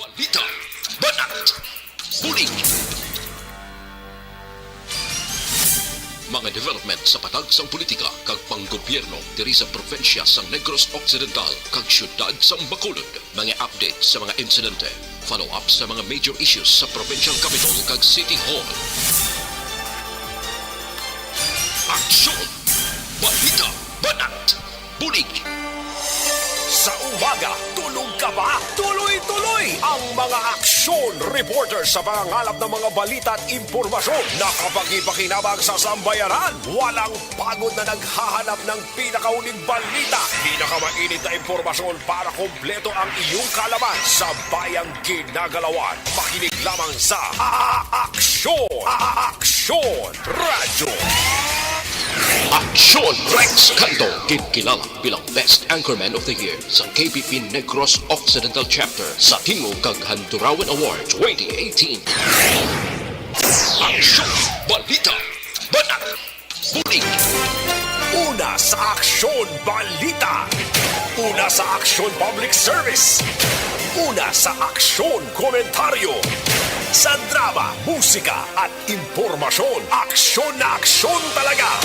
Balita, banat, huli. Mga development sa patagsang politika kag panggobyerno diri sa probinsya sa Negros Occidental kag syudad sa Bacolod. Mga update sa mga insidente, follow-up sa mga major issues sa provincial capital kag City Hall. Aksyon! Balita, banat, bulig! Sa umaga, tulog ka ba? Tuloy-tuloy ang mga aksyon reporter sa pangangalap ng mga balita at impormasyon na kapag-ipakinabang sa sambayanan. Walang pagod na naghahanap ng pinakauling balita. Pinakamainit na impormasyon para kompleto ang iyong kalaman sa bayang kinagalawan. Makinig lamang sa Aksyon! Aksyon Radio! Aksyon Rex Canto, kinikilala bilang Best Anchorman of the Year sa KPP Negros Occidental Chapter sa Tingog kag Handurawan Award 2018. Aksyon, balita, banat, bulig. Una sa Aksyon Balita. Una sa Aksyon Public Service. Una sa Aksyon Komentaryo. Sa drama, musika at impormasyon, aksyon na aksyon talaga.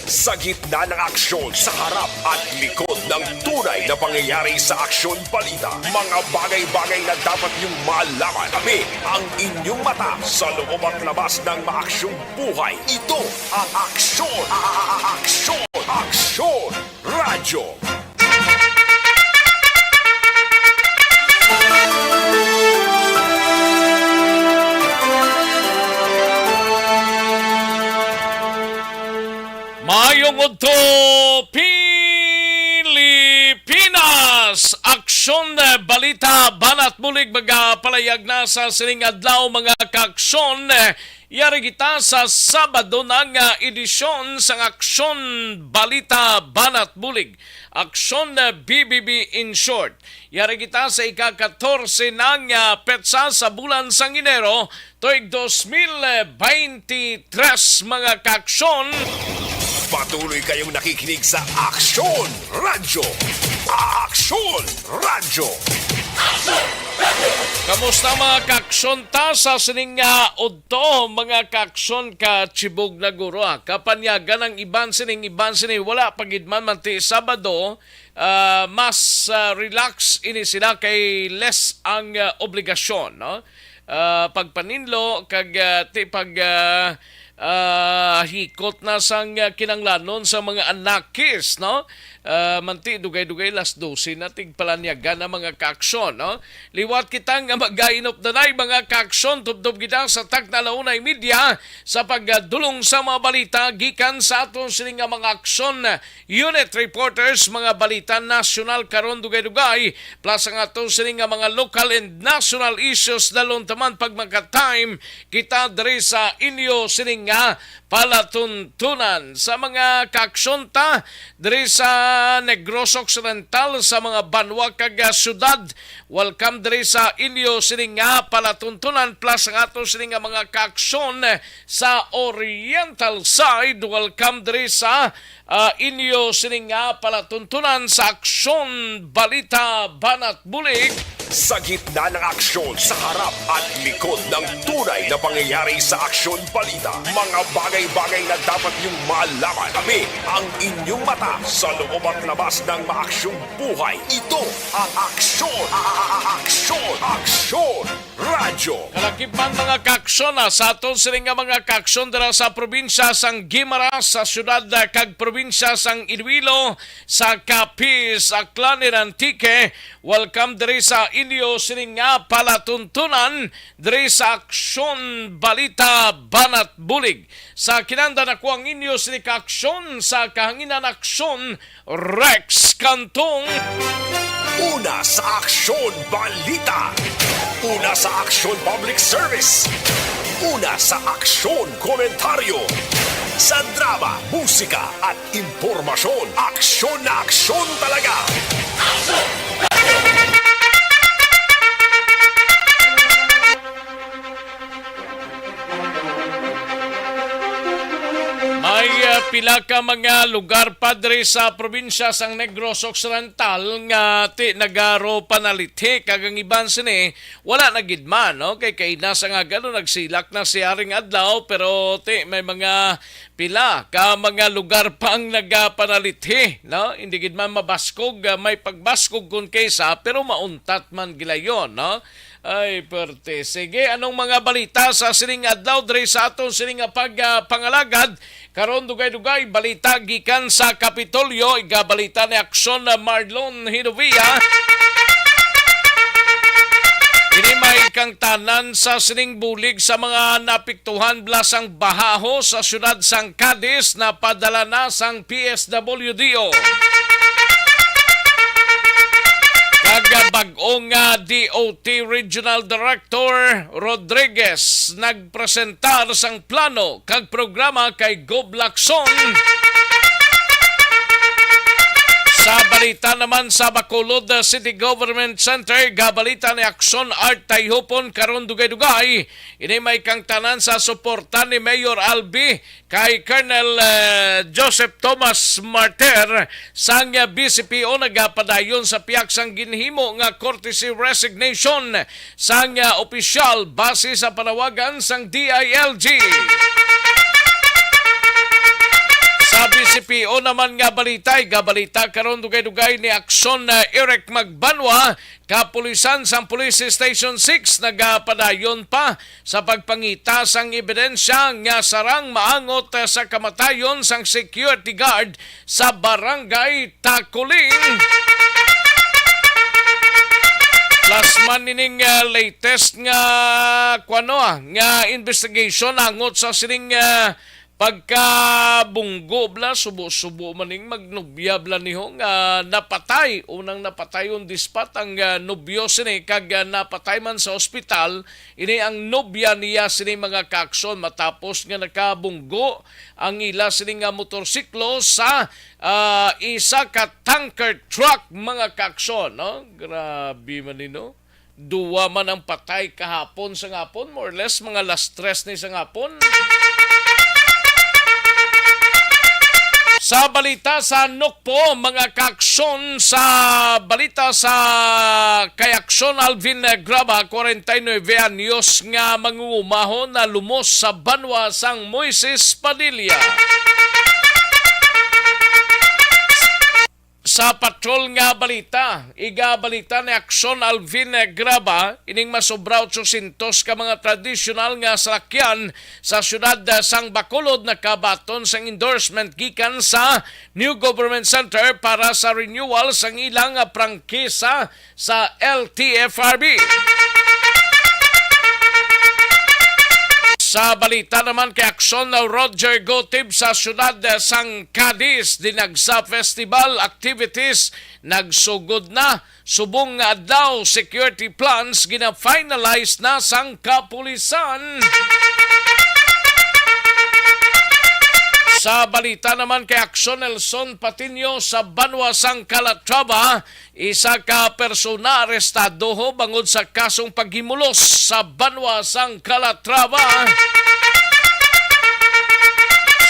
Sa gitna ng aksyon, sa harap at likod ng tunay na pangyayari sa Aksyon Balita, mga bagay-bagay na dapat niyong malaman. Kami ang inyong mata sa loob at labas ng maaksyong buhay. Ito ang Aksyon! Aksyon! Aksyon! Radyo! Mayong udto Pilipinas! Aksyon balita banat mulig magapalayag na sa sining adlaw mga kaaksyon. Yari kita sa Sabado ng edisyon sa Aksyon Balita Banat Bulig. Aksyon BBB in short. Yari kita sa ika-14 ng petsa sa bulan sang Enero tuig 2023 mga kaaksyon. Patuloy kayong nakikinig sa Aksyon Radyo! Aksyon Radyo! Kamusta mga kaaksyon ta sa sining udto mga kaaksyon ka Chibog na guro kapanyagan ng iban sining wala pagidman man ti Sabado mas relax ini sila kay less ang obligasyon no pagpaninlo kag ti pag hikot na sang kinanglanon sa mga anakis, no? Manti, dugay-dugay las 12 na tigpalanyagan na mga kaaksyon, no? Liwat kitang mag-gain of the night, mga kaaksyon, tubdob kita sa Tagnalaunay Media sa pagdulong sa mga balita, gikan sa aton sining mga aksyon, unit reporters, mga balita national karon dugay-dugay, plus ang aton sining mga local and national issues dalon taman pag magka-time, kita diri sa inyo sining palatuntunan sa mga kaaksyon ta diri sa Negros Occidental sa mga banwa kag syudad. Welcome diri sa inyo sining palatuntunan plus ang ato sining mga kaaksyon sa Oriental side. Welcome diri sa inyo sining palatuntunan sa Aksyon Balita Banat Bulig. Sa gitna ng aksyon, sa harap at likod ng tunay na pangyayari sa Aksyon Balita, mga bagay-bagay na dapat niyong malaman. Kami ang inyong mata sa loob at labas ng maaksyong buhay. Ito ang Aksyon! Aksyon! Aksyon! Radyo! Kalakipan mga kaaksyon sa aton sining mga kaaksyon dira sa probinsya sang Guimaras, sa syudad kag probinsya sang Iloilo, sa Capiz, Aklan, Antique. Welcome diri sa inyo sining palatuntunan diri sa Aksyon Balita Banat Bulig. Sa kinanda na ko ang inyo sining kaaksyon sa kahanginan aksyon Rex Cantong. Una sa Aksyon Balita. Una sa Aksyon Public Service. Una sa Aksyon Komentaryo. Sa drama, musika at impormasyon, aksyon na aksyon talaga. May pila ka mga lugar padre sa probinsya sang Negros Occidental nga nagaro panalithi kagang iban sini wala na gid man no kay kainasa nga gano nagsilak na si Haring Adlaw pero may mga pila ka mga lugar pang nagapanalithi no hindi gid man mabaskog may pagbaskog kun kaysa pero mauntat man gilayon no. Ay, perte. Sige, anong mga balita sa sining adlaw dre sa aton sining pangalagad? Karon dugay-dugay balita gikan sa Kapitolyo, igabalita ni Aksyon na Marlon Hinovia. Ini may kang tanan sa sining bulig sa mga napiktuhan blasang bahaho sa syudad sang Cadiz na padala na sang PSWDO. Bagong DOT Regional Director Rodriguez nagpresentar sang plano kag programa kay Gob Lacson. Sa balita naman sa Bacolod City Government Center, gabalita ni Aksyon Art Tayhupon karon dugay-dugay. Ini may kang tanan sa suporta ni Mayor Albi kay Colonel Joseph Thomas Martir sang BCPO nagapadayon sa piyak sang ginhimo nga courtesy resignation sang opisyal base sa panawagan sang DILG. Sa BCPO naman nga gabalita karon dugay-dugay ni Aksyon na Eric Magbanwa, kapulisan sang Police Station 6 nagapadayon pa sa pagpangita sang ebidensya nga sarang maangot sa kamatayon sang security guard sa Barangay Takuling. Plus man nining latest nga nga investigation angot sa sining pagkabunggo bla subo-subo maning magnobya bla niho nga napatay unang napatay on the spot ang nobyo sini kag napatay man sa ospital ini ang nobya niya sini mga kaakson matapos nga nakabunggo ang ila sini nga motorsiklo sa isa ka tanker truck mga kaakson no grabe man nino duwa man ang patay kahapon sa ngapon more or less mga last 3 ni sa ngapon. Sa balita sa Nukpo, mga kaaksyon sa balita sa kay Aksyon Alvin Graba, 49 anyos nga mangungumahon na lumos sa banwa sang Moises Padilla. Sa patrol nga balita, igabalita ni Aksyon Alvin Graba, ining masobra 800 ka mga tradisyonal nga salakyan sa syudad sang Bacolod na kabaton sang endorsement gikan sa New Government Center para sa renewal sang ilang prangkisa sa LTFRB. Sa balita naman kay Aksyon na Roger Gotib sa syudad sang Cadiz, dinagsa festival activities, nagsugod na, subong nga daw security plans, gina-finalize na sang kapulisan. Sa balita naman kay Aksyon Nelson Patiño sa Banwa sang Calatrava, isa ka persona arestado ho bangod sa kasong paghimulos sa Banwa sang Calatrava.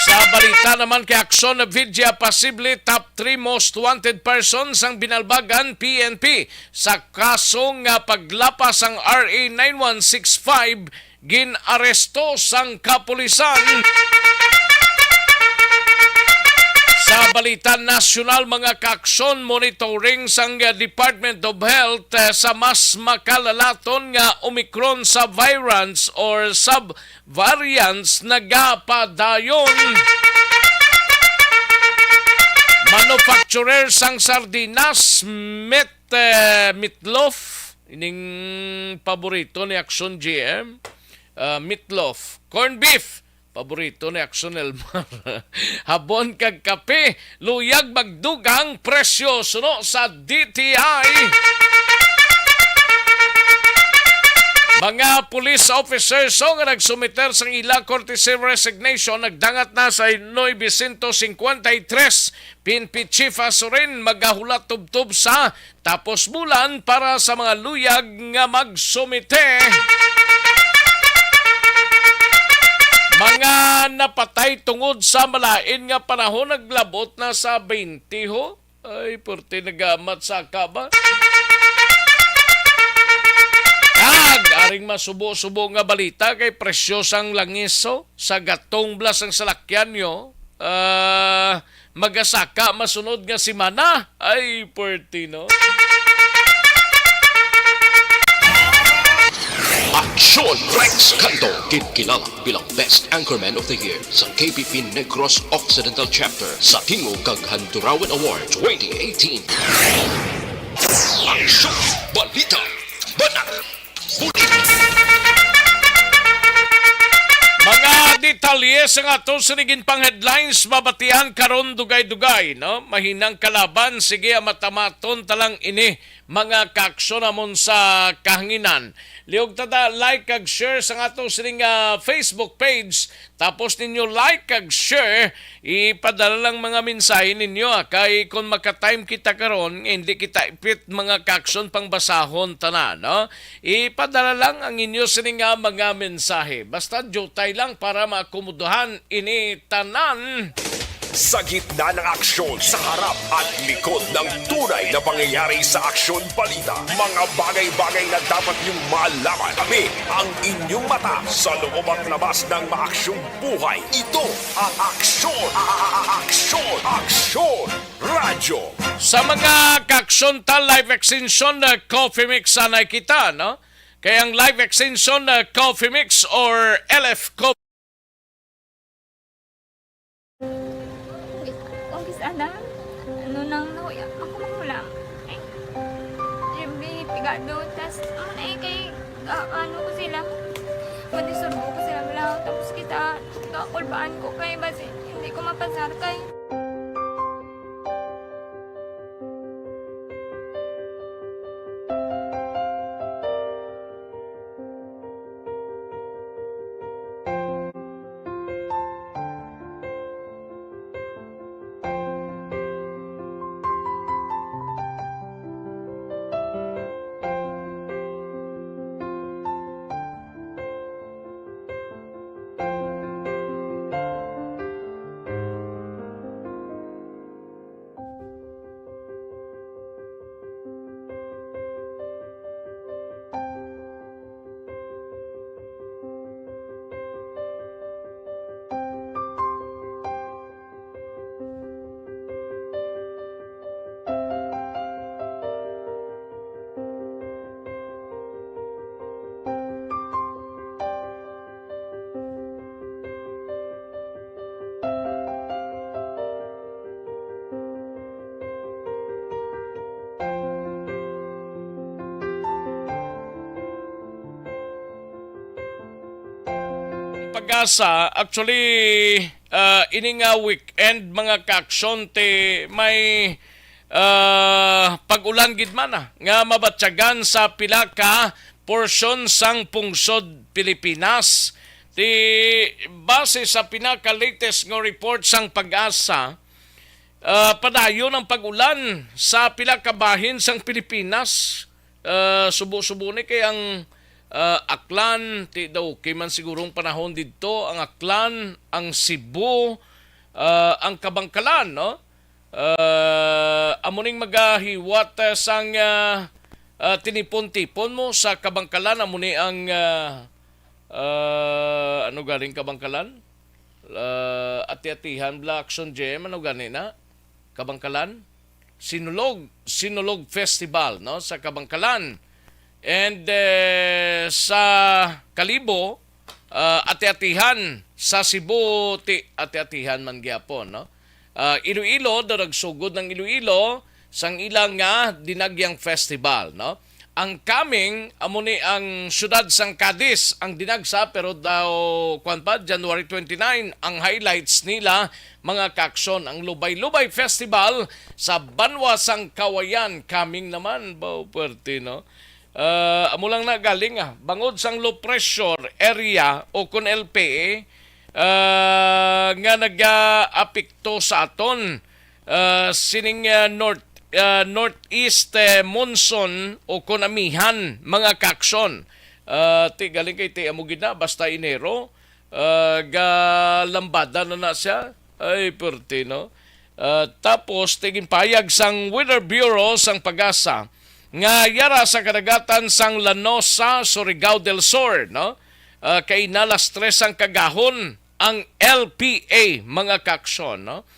Sa balita naman kay Aksyon Vidya Pasible, top 3 most wanted persons ang binalbagan PNP sa kasong paglapas ang RA 9165 ginaresto sang kapulisan. Sa balita nasyonal mga kaaksyon, monitoring sang Department of Health sa mas makalalaton nga Omicron subvariants or subvariants nagapadayon. Manufacturer sang sardinas Meatloaf, ining paborito ni Aksyon GM, Meatloaf, corned beef, paborito ni Aksyon Elmar. Habon kag kape, luyag magdugang presyo suno sa DTI. Mga police officers nga nagsumiter sa ila courtesy resignation nagdangat na sa 953. PNP Chief Asurin magahulat tubtob sa tapos bulan para sa mga luyag nga magsumite. Mga napatay tungod sa malain nga panahon naglabot na sa 20 ho. Ay, porte nagamat sa ba? Aring masubo-subo nga balita kay presyosang langiso sa gatong blas ang salakyan nyo. Magasaka masunod nga simana. Ay, porte no? Aksyon Rex Canto, kinilala bilang Best Anchorman of the Year sa KPP Negros Occidental Chapter sa Tingog kag Handurawan Award 2018. Aksyon, balita, banat, bulit. Mga detalye sa nga to sinigin pang headlines mabatihan karon dugay-dugay, no? Mahinang kalaban, sige matamaton talang ini mga kaaksyon namon sa kahanginan. Liog tada like kag share sa nga to sining Facebook page. Tapos ninyo like kag share, ipadala lang mga mensahe ninyo kay kung maka-time kita karon hindi kita ipit mga kaaksyon pang basahon tanan, no? Ipadala lang ang inyo sining mga mensahe. Basta jotay lang para maakomodahan ini tanan. Sa gitna ng aksyon, sa harap at likod ng tunay na pangyayari sa aksyon balita, mga bagay-bagay na dapat niyong malaman. Kami ang inyong mata sa loob at labas ng maaksyong buhay. Ito ang aksyon, aksyon, radyo. Sa mga kaaksyon ta live extension na coffee mix sanay kita, no? Kaya ang live extension na coffee mix or LF Coffee Ana, ano nang nahuya ako magulang. Eh, Jimmy, pigado, tas, kay, ano ko sila, madisurbo ko sila lang, tapos kita, kakulbaan ko kay, basi, hindi ko mapasar kay. Pag-asa, actually, ini nga weekend mga kaaksyon te may pag-ulan gid man nga mabatyagan sa pila ka portion sang pungsod Pilipinas. Ti base sa pinaka-latest nga report sang Pag-asa, padayon ang pag-ulan sa pila ka bahin sang Pilipinas. Subo-subo ni kay ang Aklan, ti daw kay man sigurong panahon dito ang Aklan, ang Cebu, ang Kabangkalan, no? Amuning magahiwat sang tinipon-tipon mo sa Kabangkalan, amuni ang ano galing Kabangkalan? Ati-atihan Black Action Gem, ano gani na? Kabangkalan? Sinulog Festival, no? Sa Kabangkalan. And sa Kalibo, ati-atihan sa Cebu, ati-atihan man gyapon, no? Iloilo, nagsugod ng Iloilo sang ilang nga dinagyang festival, no? Ang coming amo ni ang syudad sang Cadiz ang dinagsa, pero daw kwan pa January 29 ang highlights nila mga kaaksyon. Ang Lubay-Lubay Festival sa Banwa sang Kawayan coming naman, bao puwerte, no? Amo lang na galing bangod sang low pressure area o kun LPA nga nag-apekto sa aton sining northeast monsoon o kun amihan mga kaaksyon. Ti galing kay ti amo gid na basta Enero galambada na siya. Ay, perti, no? Tapos, tigin payag sang Weather Bureau sang Pag-asa nga yara sa kadagatan sang Lanosa, Surigao del Sur, no? Kay nalas 3 ang kagahon ang LPA, mga kaaksyon, no?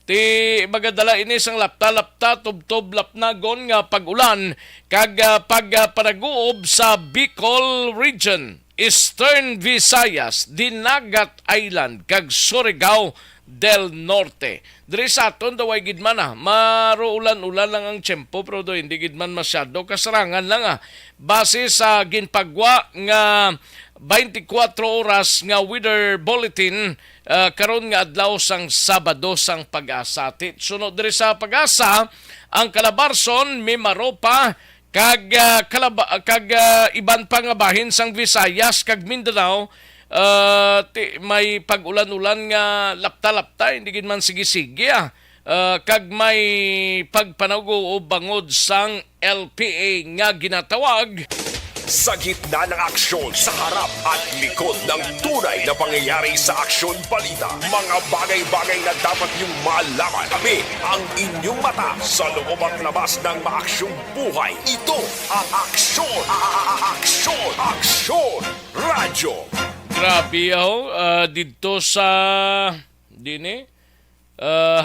Ti magadala ini sang lapta-lapta tubtob lapnagon nga pag-ulan kag pagpanaguob sa Bicol Region, Eastern Visayas, Dinagat Island kag Surigao del Norte. Diri sa aton daway gidman maro ulan-ulan lang ang tiyempo pero do hindi gidman masyado kasarangan lang base sa ginpagwa nga 24 oras nga weather bulletin karon nga adlaw sang Sabado sang Pag-asa. Sunod diri sa Pag-asa ang Calabarzon, Mimaropa kag iban pa nga bahin sang Visayas kag Mindanao may pag-ulan-ulan nga lapta-lapta hindi gid man sige-sige kag may pagpanago o bangod sang LPA nga ginatawag Sa gitna ng aksyon, sa harap at likod ng tunay na pangyayari sa Aksyon Balita, mga bagay-bagay na dapat niyong malaman. Kami ang inyong mata sa loob at labas ng maaksyong buhay. Ito ang Aksyon! Aksyon! Aksyon! Radyo! Grabe dito sa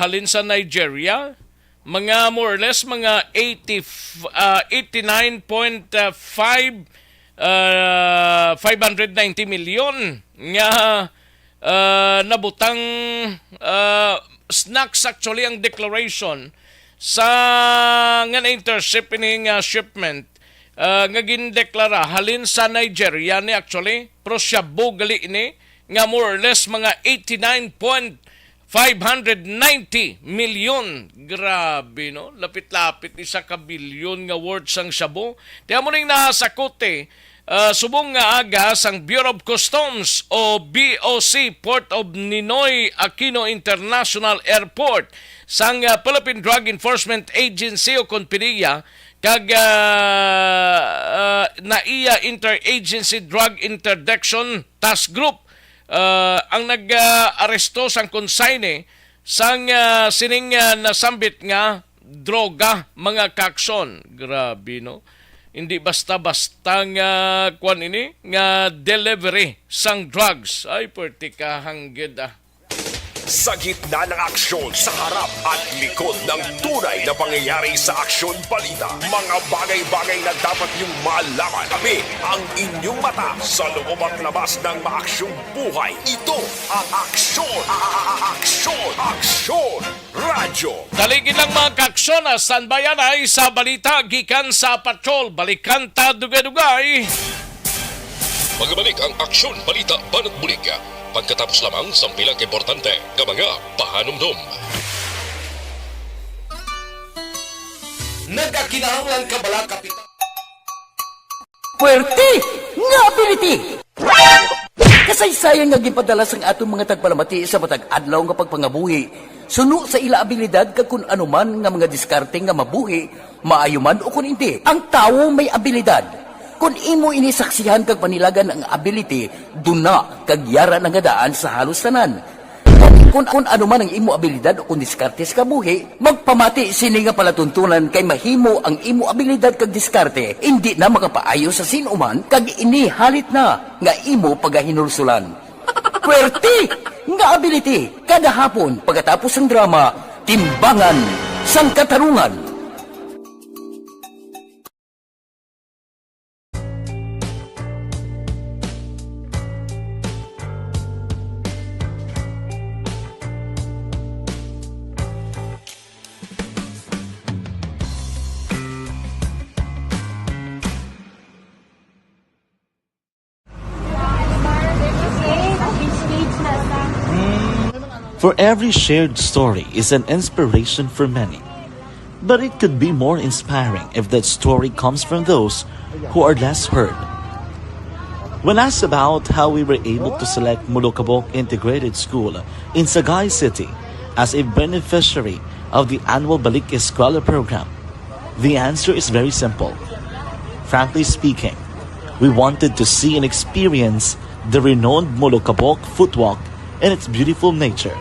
halin sa Nigeria, mga more or less mga 590 million nga nabutang snacks actually ang declaration sa nga na-intercept ini nga shipment nga gindeklara halin sa Nigeria ni actually pero siya gali ini nga more or less mga 590 million. Grabe, no? Lapit-lapit isa ka bilyon nga worth sang shabu. Tiyan mo ning nasakote, subong nga aga sang Bureau of Customs o BOC Port of Ninoy Aquino International Airport sang Philippine Drug Enforcement Agency o Konpidia kag NAIA Interagency Drug Interdiction Task Group ang nag-aresto sang konsaine sang sining nasambit nga droga, mga kakson. Grabe, no? Hindi basta-basta nga kwan ini nga delivery sang drugs. Ay, perti ka hanggid Sa gitna ng aksyon, sa harap at likod ng tunay na pangyayari sa Aksyon Balita, mga bagay-bagay na dapat niyong malaman. Kami ang inyong mata sa loob at labas ng maaksyong buhay. Ito ang Aksyon! Aksyon! Aksyon! Radyo! Daligin lang mga kaksyon standbayan ay sa balita gikan sa patrol. Balikan ta dugay-dugay. Magbalik ang Aksyon Balita Banat Bulig. Pagkatapos lamang sa pilang importante ng mga pahanumdum. Nagakinahanglan ka bala kapitan. Puwerte nga ability! Kasaysayan nga gipadala sang atong mga tagpalamati sa matag adlaw nga pagpangabuhi. Suno sa ila abilidad kag kun anuman nga mga diskarte nga mabuhi, maayo man o kun hindi. Ang tawo may abilidad. Kung imo inisaksihan kag panilagan ang ability, duna kag yara nga daan sa halos tanan. Kung ano man ang imo abilidad o kung diskarte sa kabuhi, magpamati sini nga palatuntunan kay mahimo ang imo abilidad kag diskarte, hindi na makapaayo sa sinuman kag inihalit na nga imo pagahinulsulan. Puwerte nga ability, kada hapon pagkatapos ng drama, Timbangan sang Katarungan. For every shared story is an inspiration for many. But it could be more inspiring if that story comes from those who are less heard. When asked about how we were able to select Mulukabok Integrated School in Sagay City as a beneficiary of the annual Balik Eskwela program, the answer is very simple. Frankly speaking, we wanted to see and experience the renowned Molokabok footwalk and its beautiful nature.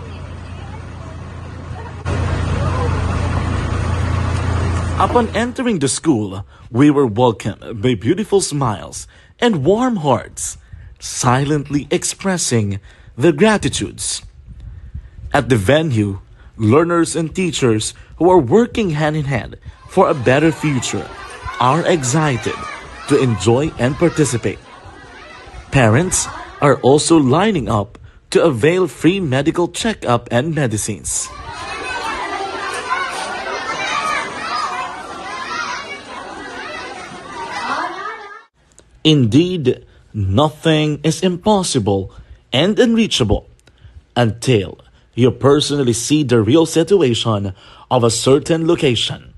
Upon entering the school, we were welcomed by beautiful smiles and warm hearts, silently expressing their gratitudes. At the venue, learners and teachers who are working hand in hand for a better future are excited to enjoy and participate. Parents are also lining up to avail free medical checkup and medicines. Indeed, nothing is impossible and unreachable until you personally see the real situation of a certain location.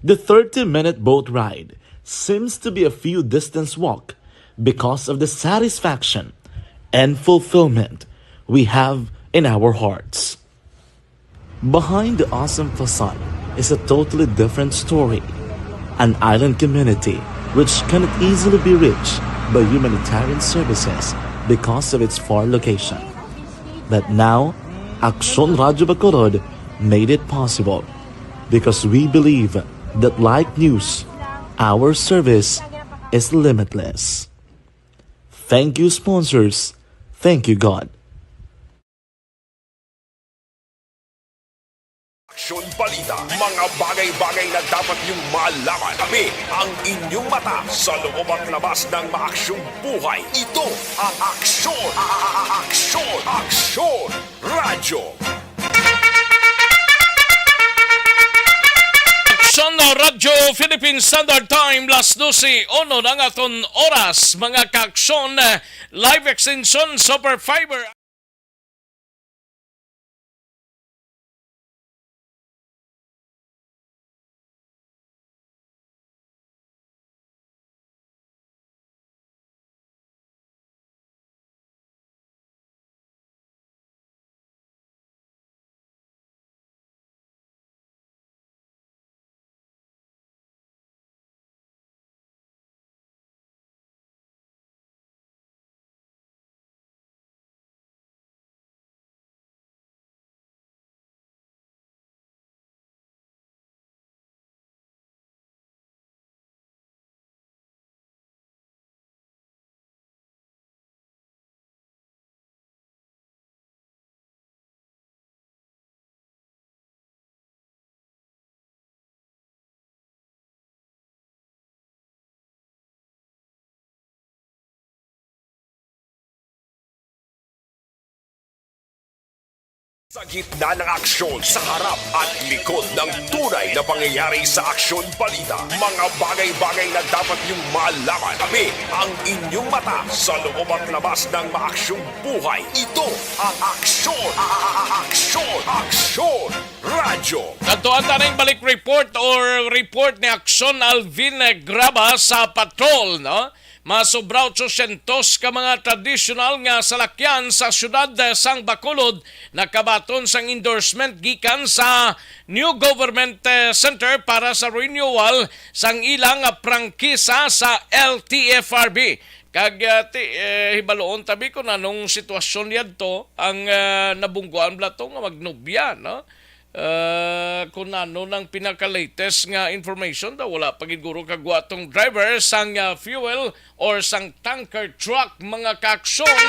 The 30-minute boat ride seems to be a few distance walk because of the satisfaction and fulfillment we have in our hearts. Behind the awesome facade is a totally different story, an island community which cannot easily be reached by humanitarian services because of its far location. But now, Aksyon Radyo Bacolod made it possible because we believe that like news, our service is limitless. Thank you, sponsors. Thank you, God. Aksyon Balita, mga bagay-bagay na dapat niyong malaman. Kami ang inyong mata sa loob at labas ng maaksyong buhay. Ito ang Aksyon! Aksyon! Aksyon! Radyo! Aksyon na Radyo Philippine Standard Time, las 12, ono ng aton oras, mga kaaksyon, live extension, super fiber. Sa gitna ng aksyon, sa harap at likod ng tunay na pangyayari sa Aksyon Balita, mga bagay-bagay na dapat niyong malaman. Kami ang inyong mata sa loob at labas ng maaksyong buhay. Ito ang Aksyon! Aksyon! Aksyon! Radyo! Kantuan na rin balik report or report ni Aksyon Alvin Graba sa patrol, no? Masobraw 800 ka mga traditional nga salakyan sa syudad sang Bacolod nakabaton sang endorsement gikan sa new government center para sa renewal sang ilang prangkisa sa LTFRB. Kag hibaloon tabi ko na nung sitwasyon yadto ang nabungguan blato nga magnobya, no? Kung ano ng pinaka-latest nga information daw wala pagiguro kagwa tong driver sang fuel or sang tanker truck, mga kaaksyon.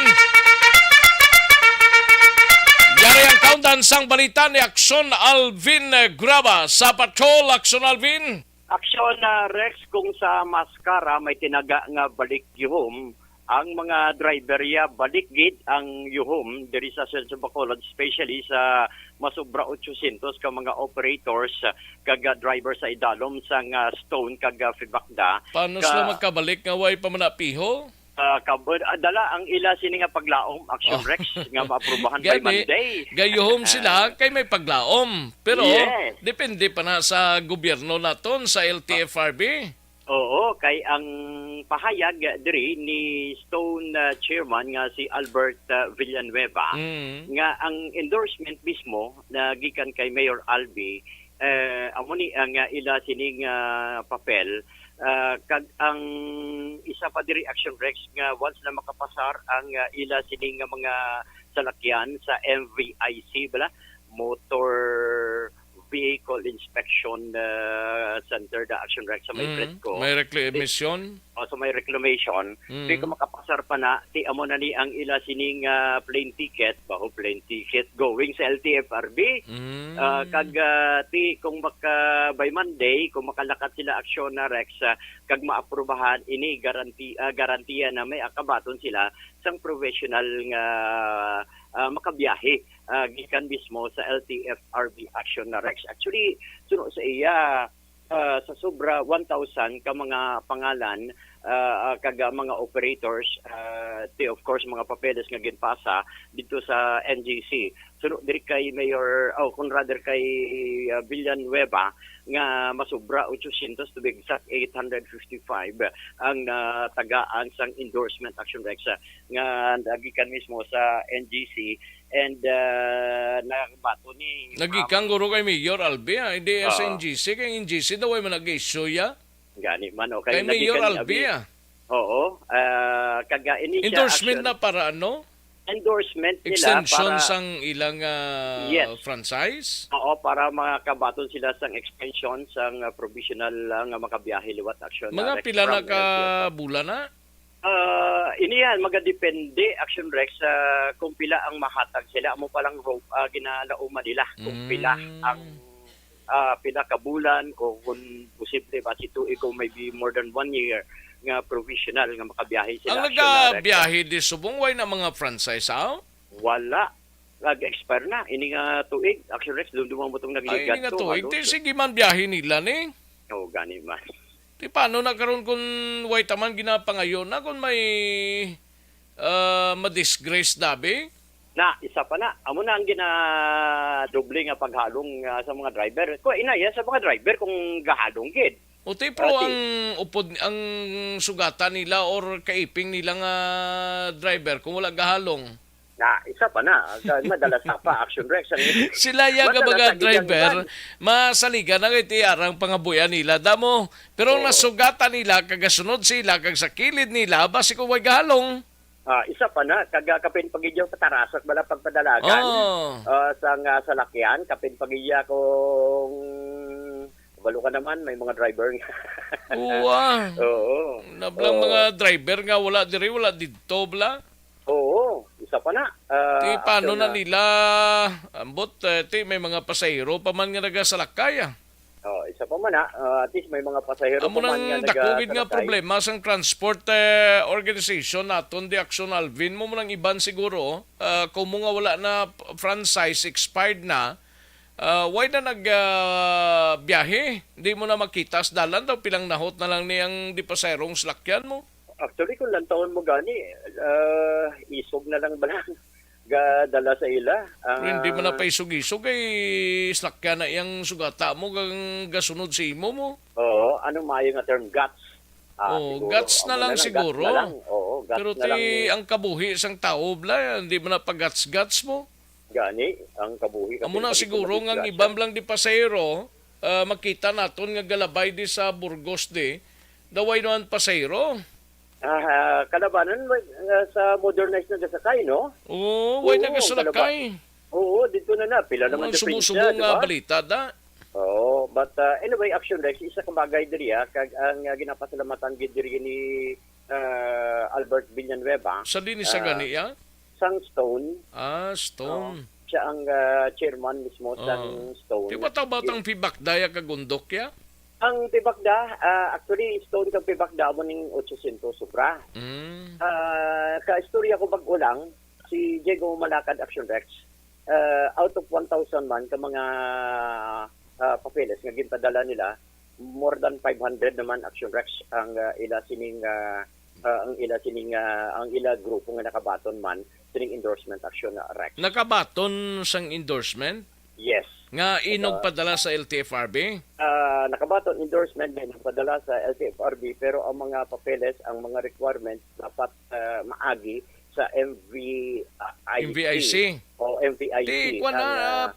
Yari ang countdown sang balita ni Aksyon Alvin Graba sa patrol. Aksyon Alvin. Aksyon na Rex, kung sa Mascara may tinaga nga balik yuhom, ang mga driver ya balik gid ang yuhom diri sa Central Bacolod, especially sa masobra 800 ka mga operators kag driver sa idalom sang Stone kag Fibakda. Paano sila magkabalik nga way pamanapiho? Dala ang ila sini nga paglaom, Action Rex, nga maaprubahan by Monday. Gayuhom sila kay may paglaom. Pero yes, depende pa na sa gobyerno naton, sa LTFRB. Oo, kay ang pahayag diri ni Stone chairman nga si Albert Villanueva nga ang endorsement mismo na gikan kay Mayor Albi amo ni ang ila sining papel kag ang isa pa diri Action Rex nga once na makapasar ang ila sini nga mga salakyan sa MVIC bala, Motor Vehicle Inspection Center, the Action Rex sa may Fresco. May reclamation. O sa may reclamation, di ko makapasar pa na, ti amo na ni ang ila sining plane ticket, baho plane ticket going sa LTFRB. Kag ti kung maka by Monday, kung makalakat sila aksyon na Rex, kag maaprubahan ini garantiya na may akabaton sila sang professional nga makabiyahe gikan mismo sa LTFRB action na Rex. Actually, suno sa iya sa sobra 1,000 ka mga pangalan kag mga operators, of course mga papeles nga ginpasa dito sa NGC. Suno diri kay Mayor kung rather kay Villanueva nga masobra 800 to be exact 855 ang tagaan sang endorsement action Rex nga nagikan mismo sa NGC. And nakabato ni Nagikang guro kay Mayor Albi, hindi sa NGC. Kay NGC daw ay manag-issue ya. Gani man o Kay Mayor Albi. Oo. Kaga ini siya Endorsement action. na para ano? Endorsement nila Extension para sang ilang Yes. franchise? Oo, para makabaton sila sang extension sang provisional nga makabiyahe liwat action. Mga Rex pila na from ka LTFRB. bulan na? Iniyan magadepende Action Rex kung pila ang mahatag sila mo palang hope ginalauman nila kung pila ang pila ka bulan o kung posible ba si tuig kung maybe more than 1 year nga provisional nga makabiyahe sila. Ang Action na Rex. nagabiyahe di subong way na mga franchise Wala. Nag-expire na. Ini nga tuig. Action Rex, lumdumang mo itong Ay, nagligat. hindi nga tuig. Di sige man biyahe nila ni. Oo, gani man. Di paano na karon kung way taman ginapangayon na kung may ma-disgrace dabi? Na, isa pa na. Amo na ang ginadoble nga paghalong sa mga driver. Ko inaya sa mga driver kung gahalong gid. O ti pro ang upod ang sugatan nila or kaiping nila nga driver kung wala gahalong. Na, isa pa na. Madalas na pa Action Rex. Sila ya Madalas mga ang driver ilang masaligan na iti arang pangabuyan nila damo. Pero ang nasugatan nila kagasunod sila kag sa kilid nila basi kung way gahalong. Isa pa na. Kapin pagidyo patarasak bala pagpadalagan. Sa salakyan. Kapin pagidya kung balo ka naman, may mga driver nga. Uwa. Oo. Nablang mga driver nga wala diri wala didto bla. Oo, isa pa na. Ti paano na nila ambot ti may mga pasahero pa man nga nagasalakay. Isa pa man na. At least may mga pasahero Amo pa man nga nang dakugid nga nagasalakay. problema sang transport organization naton di Action Alvin mo nang iban siguro kung mga wala na franchise expired na why na nagbiyahe? Hindi mo na makita sa dalan daw pilang nahot na lang niyang di pasayrong slakyan mo. Actually, kung lantaon mo gani, isog na lang ba lang gadala sa ila. Pero hindi mo na paisog-isog kay slakyan na iyang sugata mo kang gasunod sa imo mo. Oo, ano maayo nga term? Guts. Siguro. Guts na Amo lang siguro. Guts na lang. Oo, guts Pero na lang. ang kabuhi sang tao bla, hindi mo na pag-guts-guts mo. Gani, ang kabuhi. Amo na siguro nga ibang lang di pasayro, makita naton nga galabay di sa Burgos di, daway noan pasayro. Kalabanan sa modernized na gasakay, no? Oo, way Oo, nagasalakay. Oo, dito na. Pila naman Ang sa subo-subo nga diba? balita da. Oo, but anyway, Action Rex, isa ka bagay diri kag ang ginapasalamatan gid diri ni Albert Villanueva. Sa dinis sa ganiya? Sang Stone. Stone. Siya ang chairman mismo sang Stone. Di ba tawag ang pibakdaya kagundok ya? Ang Pibakda, actually, Stone kang Pibakda mo ning 800 sobra. Ka-istorya ko bag-ulang, si Diego Malacad Action Rex, out of 1,000 man ka mga papeles nga ginpadala nila, more than 500 naman Action Rex ang ila sining ang ila grupo nga nakabaton man sining endorsement Action Rex. Nakabaton sang endorsement? Yes. Nga inog padala sa LTFRB? Nakabaton endorsement din padala sa LTFRB pero ang mga papeles, ang mga requirements dapat maagi sa MVIC. O MVIC. Di ko na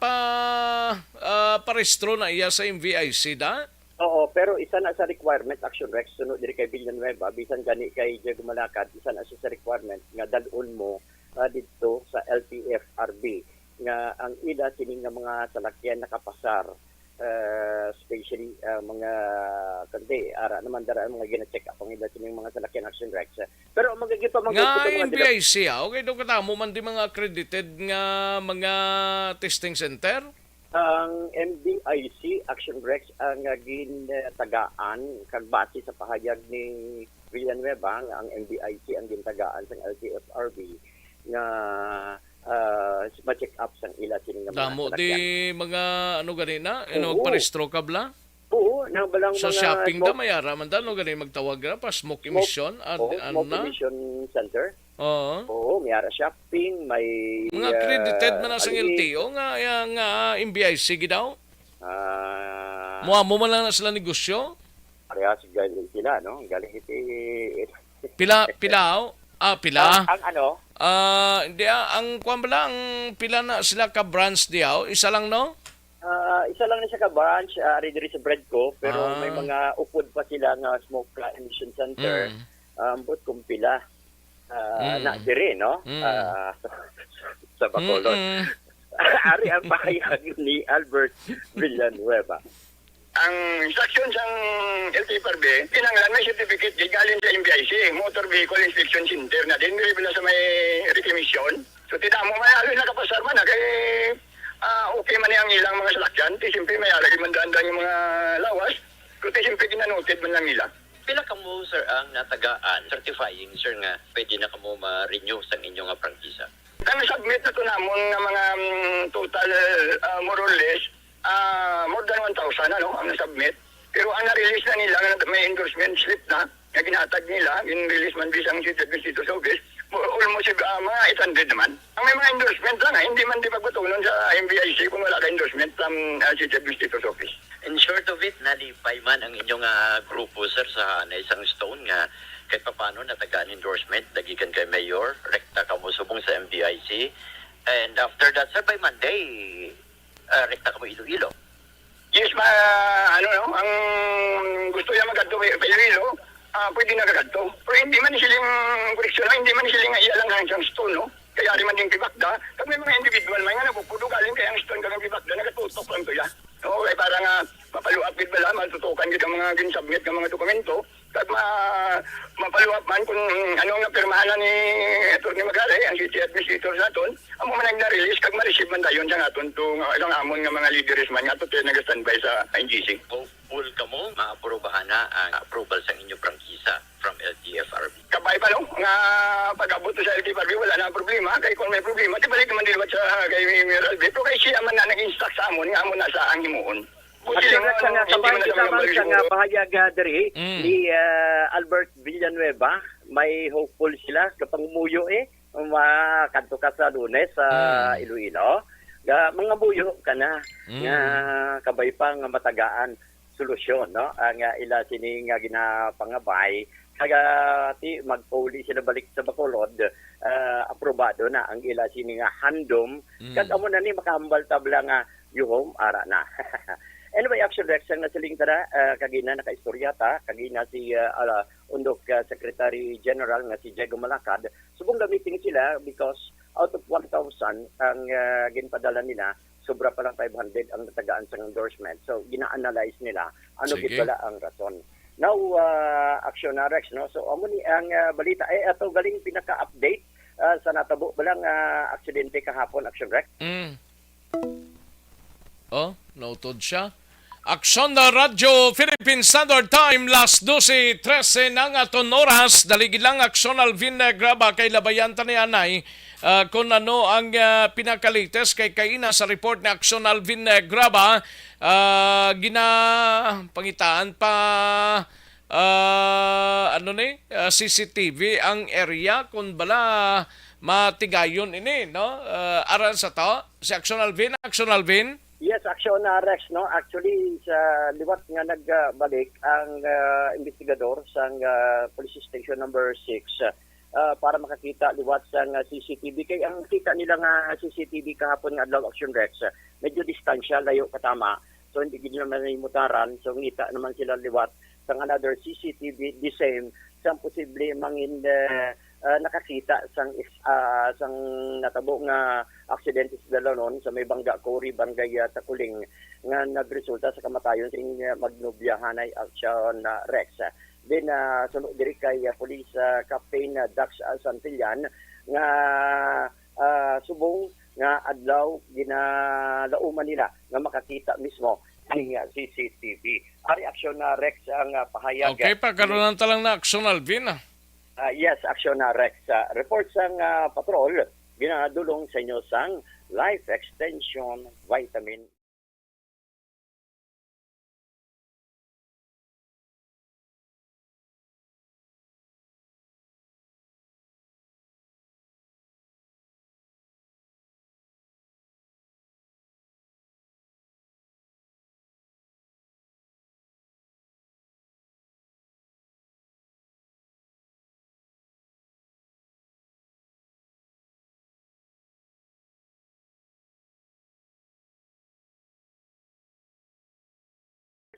parestro na iya sa MVIC da? Oo, pero isa na sa requirement, Action Rex, sunod diri kay Villanueva, bisan gani kay Diego Malacad, isa na sa requirement nga dalon mo dito sa LTFRB nga ang ila sining nga mga salakyan nakapasar, especially mga kundi ara naman dara mga gina-check up ang ila sining mga salakyan, Action Rex. Pero magagi pa Nga NBIC, okay do katamo man di mga accredited nga mga testing center? Ang MDIC, Action Rex, ang gintagaan kag base sa pahayag ni Villanueva, ang MDIC ang gintagaan sa LTFRB nga ma-check up sang ila sining nga mga Tamo salakyan. di mga ano ganina, Oo. paristro kabla? Oo, nang balang Sa mga shopping da mayara man da no gani magtawag ra pa smoke emission Oo, ano smoke na? emission center. Oo. Oo, may ara shopping, may Mga accredited man na sa ali, LTO nga MBIC gidaw. Ah, Mo man lang na sila negosyo. parehas galing sila, no? Galing iti Pilaw? Pila. ang ano? Hindi ang kuan bala ang pila na sila ka branch diaw, isa lang no? Isa lang na siya ka-branch, ready sa bread ko, pero Ah. may mga upod pa sila nga smoke emission center. But kung pila, na dire, no? Mm. Sa Bacolod. Ari ang pahayag ni Albert Villanueva. Ang instruction sa LTFRB, kinanglan may certificate di galing sa MBIC, Motor Vehicle Inspection Center na din, may sa may reclamation. So, tinamo, may alis na kapasar man na kay okay man ang ilang mga salakyan, siyempre may alagi man daan yung mga lawas, kundi siyempre ginanoted man lang nila. Pila ka mo, sir, ang natagaan, certifying, sir, nga pwede na ka mo ma-renew sa inyong nga prangkisa? Kami submit na ito namon nga mga total more or less, more than 1,000 ang na-submit. Pero ang na-release na nila, may endorsement slip na ginatag nila, in-release man bisang City Administrative Service, almost mga 800 naman. Ang may mga endorsement lang, hindi man di pagpatunon sa MBIC kung wala ka endorsement from City Administrative Office. In short of it, nalipay man ang inyong grupo, sir, sa isang stone nga kahit paano natagaan endorsement, dagikan kay Mayor, rekta ka mo subong sa MBIC. And after that, sir, by Monday, rekta ka mo Iloilo. Yes, ang gusto niya magkadto kay Iloilo, pwede na kakadto. Pero hindi man silang koreksyon, hindi man silang iyalang hanggang stone, no? Kaya rin man yung kibakda, kag may mga individual, may nga napupudo galing kaya ang stone kag kibakda, nagatutok lang to ya. Oo, kaya para nga mapaluap gid bala, matutukan gid ang mga ginsubmit ng mga dokumento, kag mapaluap man kung ano nga pirmahan ni Atty. Magare, ang city administrator sa aton, amo man na-release kag ma-receive man dayon sa aton to ang amon nga mga leaders man nga to nag-standby sa NGC. Hopeful ka mo, maaprobahan na ang approval sa inyong prangkisa from LTFRB. Kabay pa no, nga pag-abot to sa LTFRB, wala na problema. Kaya kung may problema, di balik naman din sa kay Meral B. Pero kay siya man na nag-instruct sa amon, nga amon na sa ang himuon. Action Rex, nga sabay sa nga pahayag diri ni Albert Villanueva, may hopeful sila kapag muyo makadto ka sa Lunes sa Iloilo. Mga muyo ka na nga kabay pa nga matagaan solusyon, no? Ang ila sini nga ginapangabay kaya ti magpuli sila balik sa Bacolod, aprobado na ang ila sini nga handom kag amo na ni makahambal tabla nga yuhom ara na. Anyway, Action Rex, ang nasiling tara, kagina naka-istoryata, kagina si Undok Secretary General nga si Diego Malacad, subong gamitin sila because out of 1,000 ang ginpadala nila, sobra pa lang 500 ang natagaan sa endorsement. So, gina-analyze nila ano gid pala ang rason. Now, Action Rex, no? So, amo ni ang balita. Ito galing pinaka-update sa natabo balang aksidente kahapon, Action Rex. Nautod siya. Aksyon na Radyo Philippine Standard Time, last 12:13 ng aton oras. Daligid lang Aksyon Alvin Graba kay labayan ta ni Anay kung ano ang pinakalites kay kaina sa report ni Aksyon Alvin Graba. Pangitaan pa CCTV ang area kung bala matigayon ini, no? Aran sa to si Aksyon Alvin. Yes, Action Rex, no? Actually, sa liwat nga nagbalik ang investigador sa police station number 6 para makakita liwat sa CCTV. Kaya ang kita nila nga CCTV kahapon nga adlaw, Action Rex, medyo distansya, layo katama So hindi gid naman mutaran, so ngita naman sila liwat sang another CCTV the same sang posible mangin nakakita sang natabo nga aksidente sa dalanon sa may Bangga Cory, Barangay Takuling nga nagresulta sa kamatayon sing Magnovia Hanay Action Rex. Then sunod diri kay Police Captain Dax Santillan nga subong nga adlaw ginalauman nila nga makakita mismo ang CCTV. Ari action na Rex ang pahayag. Okay, pagkaroon talang na aksyon, Alvin. Yes, action na Rex. Report sang patrol, ginadulong sa inyo sang Life Extension Vitamin.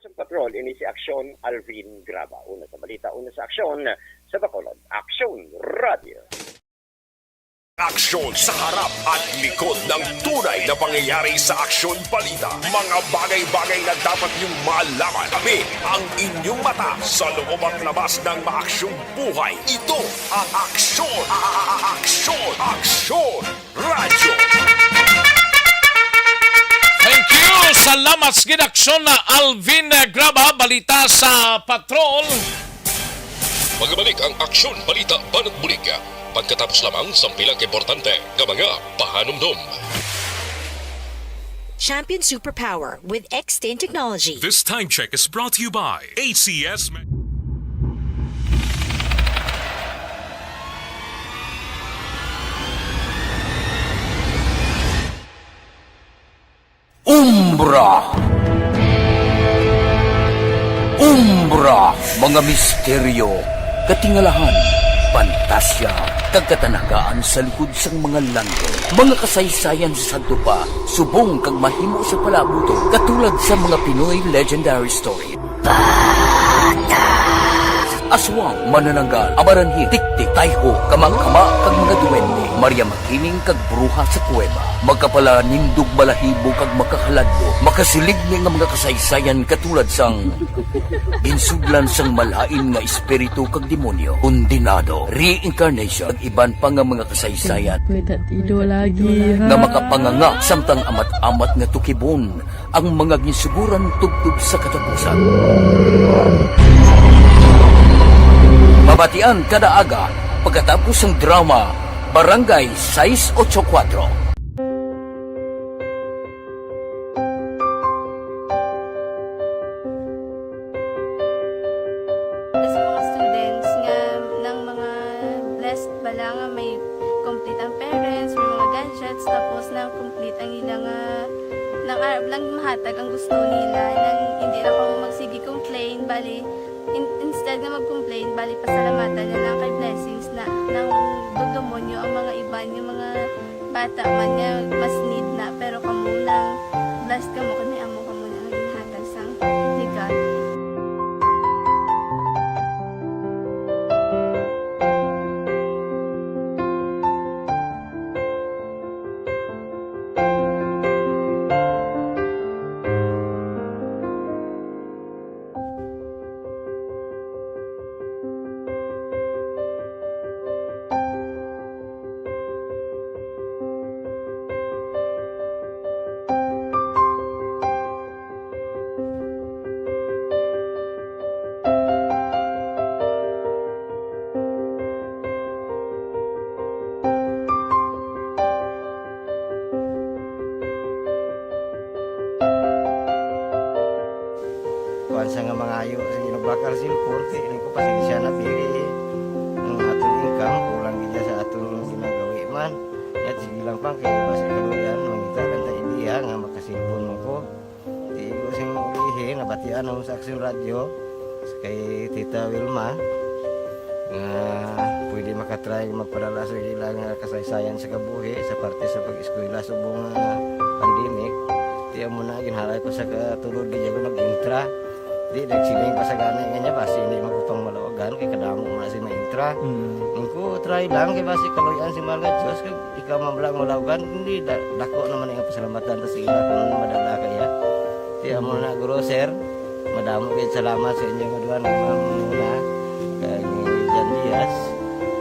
Sa patrol, ini si Aksyon Alvin Graba. Una sa balita, una sa aksyon sa Bacolod. Aksyon Radio. Aksyon sa harap at likod ng tunay na pangyayari sa Aksyon Balita. Mga bagay-bagay na dapat niyong malaman. Kami ang inyong mata sa loob at labas ng maaksyong buhay. Ito ang Aksyon! Aksyon! Aksyon! Radio! Thank you! Salamat sa ginaksyon na Alvin Graba, balita sa patrol. Magabalik ang Aksyon Balita Banat Bulig. Pagkatapos lamang sa pilang importante ng mga pahanumdum. Champion Superpower with X10 technology. This time check is brought to you by ACS. Umbra, mga misteryo, katingalahan, pantasya, kagkatanagaan sa likod sang mga langit. Mga kasaysayan sa dupa, subong kag mahimo sa palabuto, katulad sa mga Pinoy legendary story. Aswang, manananggal, amaranhit, tiktik, tayho, kamang-kama, kag mga duwende, Maria Makining kag bruha sa kuweba, magkapala nindog balahibo kag makahaladlo, makasilig ni nga mga kasaysayan katulad sang ginsuglan sang malain nga espiritu kag demonyo, kondinado, reincarnation, kag iban pa nga mga kasaysayan nga makapanganga samtang amat-amat nga tukibon ang mga ginsuguran tugtog sa katapusan. Mabatian kada aga pagkatapos ng drama Barangay 684. Sa mga students nga ng mga blessed bala nga may complete ang parents, may mga gadgets, tapos na complete ang ilang nang arab lang mahatag ang gusto nila nang hindi na ako magsigi complain bali instead na mag-complain, bali pasalamatan na lang kay blessings na nang dudumonyo ang mga iban, yung mga bata man nga mas need na, pero kamo lang blessed ka mo, kami amo ka mo na ginhatag sang ni God. Sa nga mga ayo sa ginubakal silpur kay ini ko pasensya na pili ang atong income kulang gid sa atong ginagawi man at sige lang pang kay basta kaluyan mangita kan ta idea nga makasilpon mo ko di ko sing ihi nabatian ang sa Aksyon Radio kay Tita Wilma nga pwede makatry magpadala sa ilang kasaysayan sa kabuhi sa parte sa pag-eskwela subong pandemic Tiya mo na ginhalay ko sa katulog di ko nag-intra. Di nagsiling pa sa gana nga basi hindi magupang malawagan kay kadamo man si ma-intra. Ko try lang kay basi kaloyan si mga Diyos kay ikaw mablang malawagan hindi dako naman ang pasalamatan ta sa ila kung madala kaya. Tiya mo na guro sir. Madamo kay salamat sa inyo duha ng mga kay Jan Diaz.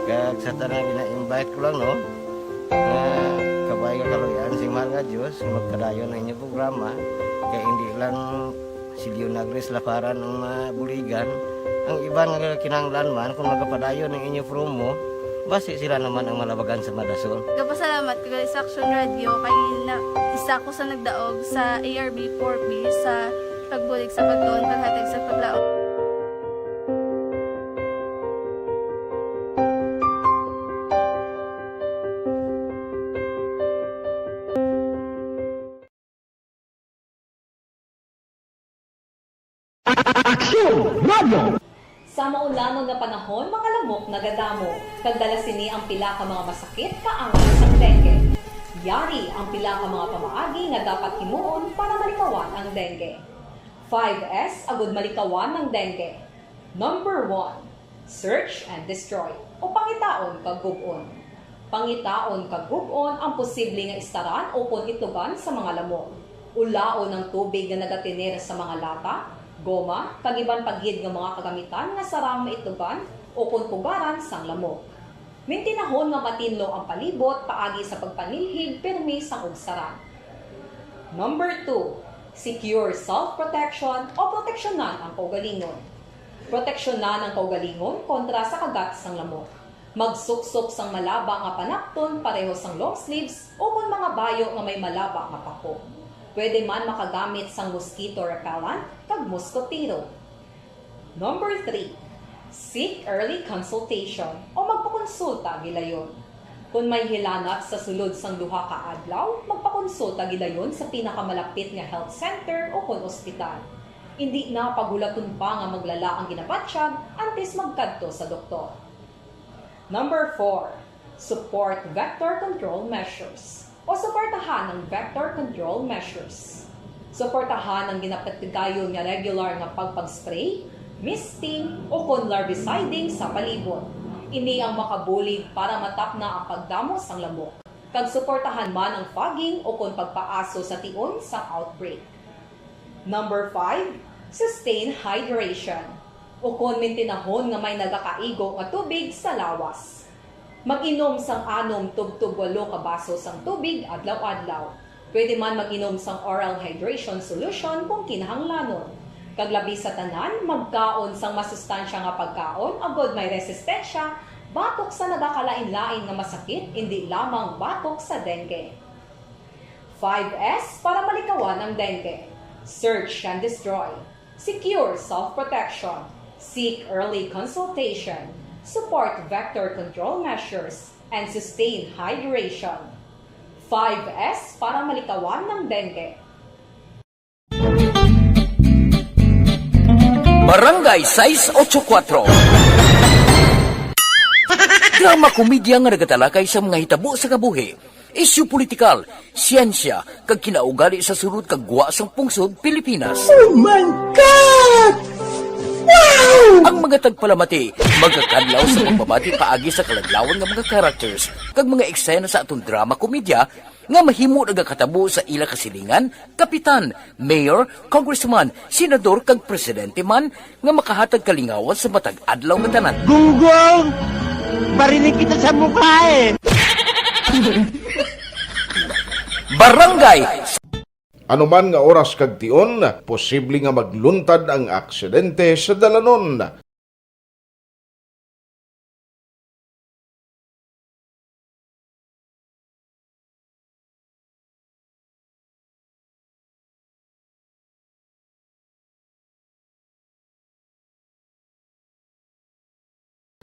Kag sa tanang ina-invite ko lang no. Kabay ka kaloyan si mga Diyos magkadayon ng inyong programa kaya hindi lang silyo nagres laparan ng buligan ang iba nga kinanglan man kung magapadayon ng inyong promo basi sila naman ang malabagan sa Madasol. Kapasalamat ko sa Action Radio kay isa ko sa nagdaog sa ARB 4B sa pagbulig sa pagtuon paghatag sa paglaom. Sa maulanon nga panahon, mga lamok nagadamo. Kagdala sini ang pila ka mga masakit kaangay sa dengue. Yari ang pila ka mga pamaagi nga dapat himuon para malikawan ang dengue. 5S agud malikawan ng dengue. Number 1, search and destroy o pangitaon kag gub-on. Pangitaon kag gub-on ang posible nga istaran o kon itugan sa mga lamok. Ulaon ng tubig nga nagatinir sa mga lata, goma, kagiban paghid ng mga kagamitan nga sarang maitugan o kung pugaran sang lamok. Mintinahon nga matinlo ang palibot paagi sa pagpanilhig permi sang ugsaran. Number 2, secure self-protection o proteksyonan ang kaugalingon. Proteksyonan ang kaugalingon kontra sa kagat sang lamok. Magsuksok sang malaba nga panakton pareho sang long sleeves o kung mga bayo nga may malaba nga pako. Pwede man makagamit sang mosquito repellent kag mosquitero. Number 3, seek early consultation o magpakonsulta gilayon. Kung may hilanat sa sulod sang duha ka adlaw, magpakonsulta gilayon sa pinakamalapit nga health center o kon ospital. Hindi na pagulaton pa nga maglala ang ginabatsyag antes magkadto sa doktor. Number 4, support vector control measures o suportahan ng vector control measures. Suportahan ang ginapatigayon nga regular nga pagpag-spray, misting o kon larviciding sa palibot. Ini ang makabulig para matap na ang pagdamo sang lamok. Kag suportahan man ang fogging o kon pagpaaso sa tion sa outbreak. Number 5, sustain hydration o kon mintinahon nga may nagakaigo nga tubig sa lawas. Mag-inom sang 6 tub-tub 8 ka baso sang tubig adlaw-adlaw. Pwede man mag-inom sang oral hydration solution kung kinahanglanon. Kaglabi sa tanan, magkaon sang masustansya nga pagkaon agod may resistensya, batok sa nagakalain-lain nga masakit, hindi lamang batok sa dengue. 5S para malikawan ang dengue. Search and destroy. Secure self-protection. Seek early consultation. Support vector control measures, and sustain hydration. 5S para malikawan ng dengue. Barangay 684 Drama komedya nga nagatalakay sa mga hitabo sa kabuhi, isyu politikal, siyensya, kag kinaugali sa sunod kag guwa sang pungsod Pilipinas. Oh my God! Wow! Ang mga tagpalamati, magkakadlaw sa pagbabati paagi sa kaladlawan ng mga characters kag mga eksena sa atong drama komedya nga mahimo nagakatabo sa ila kasilingan, kapitan, mayor, congressman, senador kag presidente man nga makahatag kalingawan sa matag adlaw nga tanan. Gunggong! Barinig kita sa mukha eh! Barangay Ano man nga oras kag tion, posible nga magluntad ang aksidente sa dalanon.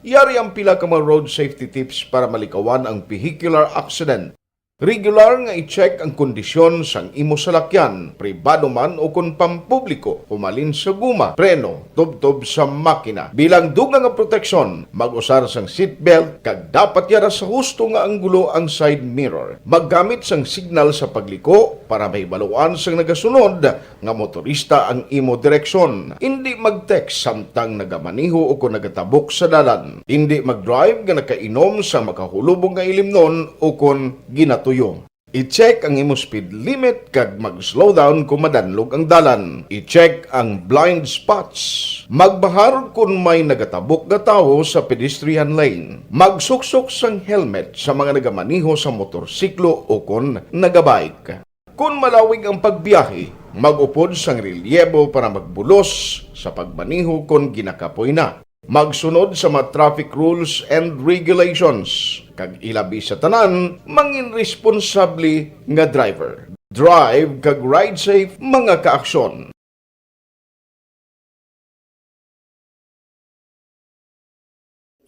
Yari ang pila ka mga road safety tips para malikawan ang vehicular accident. Regular nga i-check ang kondisyon sang imo salakyan, pribado man o kon pampubliko, pumalin sa guma, preno, tubtob sa makina. Bilang dugang nga proteksyon, mag-usar sang seatbelt, kag dapat yara sa husto nga anggulo ang side mirror. Maggamit sang signal sa pagliko para mahibaluan sang nagasunod nga motorista ang imo direksyon. Hindi mag-text samtang nagamaniho o kung nagatabok sa dalan. Hindi mag-drive nga nakainom sa makahulubong nga ilimnon o kung ginatuyo. I-check ang imo speed limit kag mag-slow down kung madanlog ang dalan. I-check ang blind spots. Magbahar kung may nagatabok na tao sa pedestrian lane. Magsuksok sang helmet sa mga nagamaniho sa motorsiklo o kung nagabike. Kung malawig ang pagbiyahe, mag-upod sang relyebo para magbulos sa pagmaniho kung ginakapoy na. Magsunod sa mga traffic rules and regulations. Kag ilabi sa tanan, mangin responsable nga driver. Drive kag ride safe mga kaaksyon.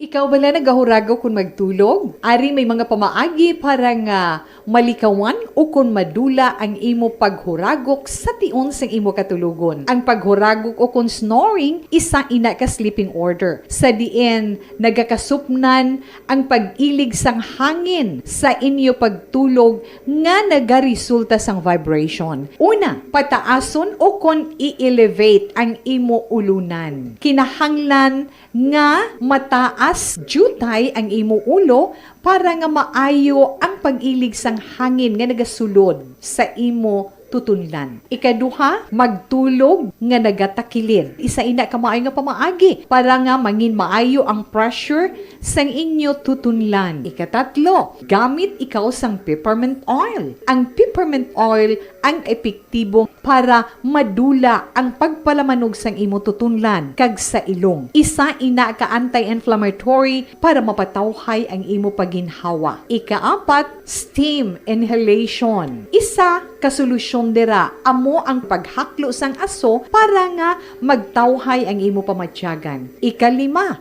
Ikaw bala nagahuragaw kung magtulog? Ari may mga pamaagi para nga malikawan o kung madula ang imo paghuragok sa tion sang imo katulugon. Ang paghuragok o kung snoring, isa ina ka sleeping order. Sa diin, nagakasupnan ang pag-ilig sang hangin sa inyo pagtulog nga nagaresulta sang vibration. Una, pataason o kung i-elevate ang imo ulunan. Kinahanglan nga mataas jutay ang imo ulo para nga maayo ang pag-ilig sang hangin nga nagasulod sa imo tutunlan. Ikaduha, magtulog nga nagatakilid. Isa ina ka maayo nga pamaagi para nga mangin maayo ang pressure sang inyo tutunlan. Ikatatlo, gamit ikaw sang peppermint oil. Ang peppermint oil ang epektibo para madula ang pagpalamanog sang imo tutunlan kag sa ilong. Isa ina ka anti-inflammatory para mapatawhay ang imo paginhawa. Ikaapat, steam inhalation. Isa ka solusyon dira amo ang paghaklo sang aso para nga magtawhay ang imo pamatyagan. Ikalima,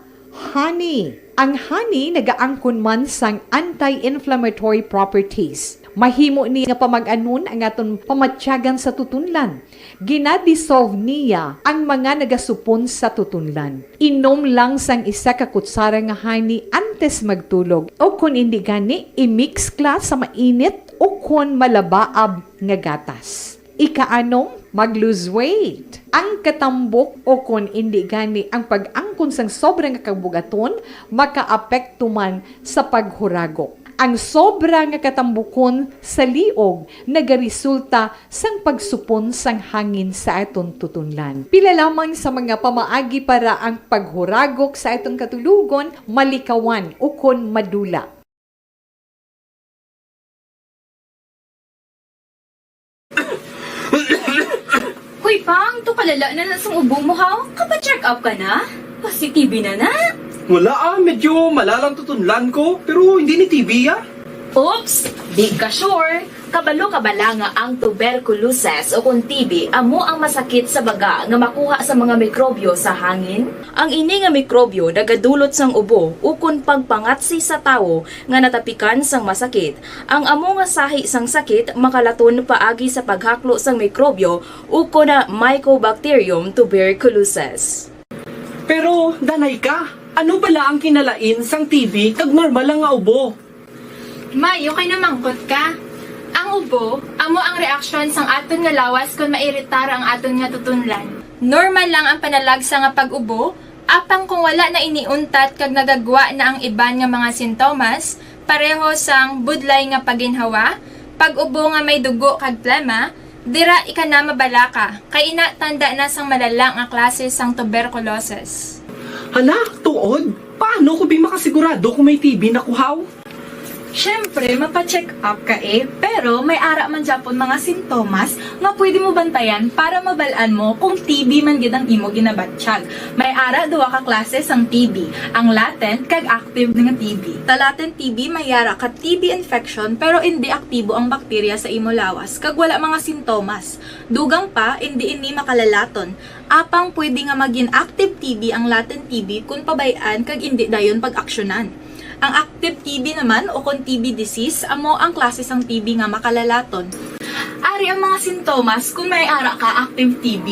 honey. Ang honey nagaangkon man sang anti-inflammatory properties. Mahimo ni nga pamag-anon ang aton pamatyagan sa tutunlan. Ginadissolve niya ang mga nagasupon sa tutunlan. Inom lang sang isa ka kutsara nga honey antes magtulog. O kung hindi gani, i-mix class sa mainit o kung malabaab nga gatas. Ikaanong, mag-lose weight. Ang katambok o kung hindi gani ang pag-angkon sang sobrang kabugaton, makaapekto man sa paghuragok. Ang sobra nga katambukon sa liog nagaresulta sang pagsupon sang hangin sa aton tutunlan. Pila lamang sa mga pamaagi para ang paghuragok sa aton katulugon malikawan o kon madula. Hoy Pang, to kalala na sa ubo mo ha? Kapa-check up ka na? Positive na na? Wala medyo malalang tutunlan ko, pero hindi ni TB Oops! Di ka sure. Kabalo kabala nga ang tuberculosis o kung TB amo ang masakit sa baga nga makuha sa mga mikrobyo sa hangin. Ang ini nga mikrobyo nagadulot sang ubo o kung pagpangatsi sa tawo nga natapikan sang masakit. Ang amo nga sahi sang sakit makalaton paagi sa paghaklo sang mikrobyo o kung na Mycobacterium tuberculosis. Pero, danay ka, ano bala ang kinalain sang TB kag normal lang nga ubo? May, okay na mangkot ka. Ang ubo, amo ang reaksyon sang aton nga lawas kung mairitar ang aton nga tutunlan. Normal lang ang panalagsa nga pag-ubo, apang kung wala na iniuntat kag nagagwa na ang iban nga mga sintomas, pareho sang budlay nga paginhawa, pag-ubo nga may dugo kag plema, dira ika na mabala ka, kay ina tanda na sang malalang nga klase sang tuberculosis. Hala, tuod? Paano ko makasigurado kung may TB na kuhaw? Siyempre, mapacheck up ka pero may ara man Japon mga sintomas nga pwede mo bantayan para mabalaan mo kung TB man gid ang imo ginabatsyag. May ara duwa ka klase sang TB, ang latent kag active nga TB. Ta latent TB may ara ka TB infection pero hindi aktibo ang bakterya sa imo lawas kag wala mga sintomas. Dugang pa, hindi ini makalalaton. apang pwede nga maging active TB ang latent TB kung pabayaan kag hindi dayon pag-aksyonan. Ang active TB naman o kung TB disease amo ang klase sang TB nga makalalaton. Ari ang mga sintomas kung may ara ka active TB.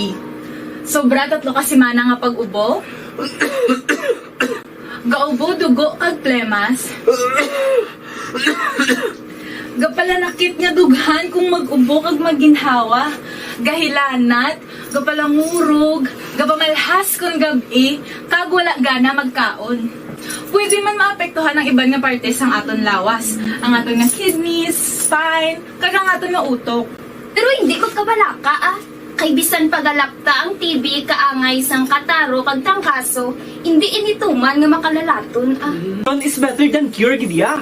Sobra 3 ka semana nga pag-ubo, gaubo, dugo, kag plemas, gapalanakit nga dughan kung mag-ubo kag maginhawa, gahilanat, gapalangurog, gapamalhas kung gabi, kag wala gana magkaon. Pwede man maapektuhan ang iban nga parte sang aton lawas, ang aton nga kidneys, spine, kag ang aton nga utok. Pero hindi ko kabalaka Kay bisan pagalakta ang TB kaangay sang kataro kag tangkaso, hindi inituman nga makalalaton Prevention is better than cure, gidya.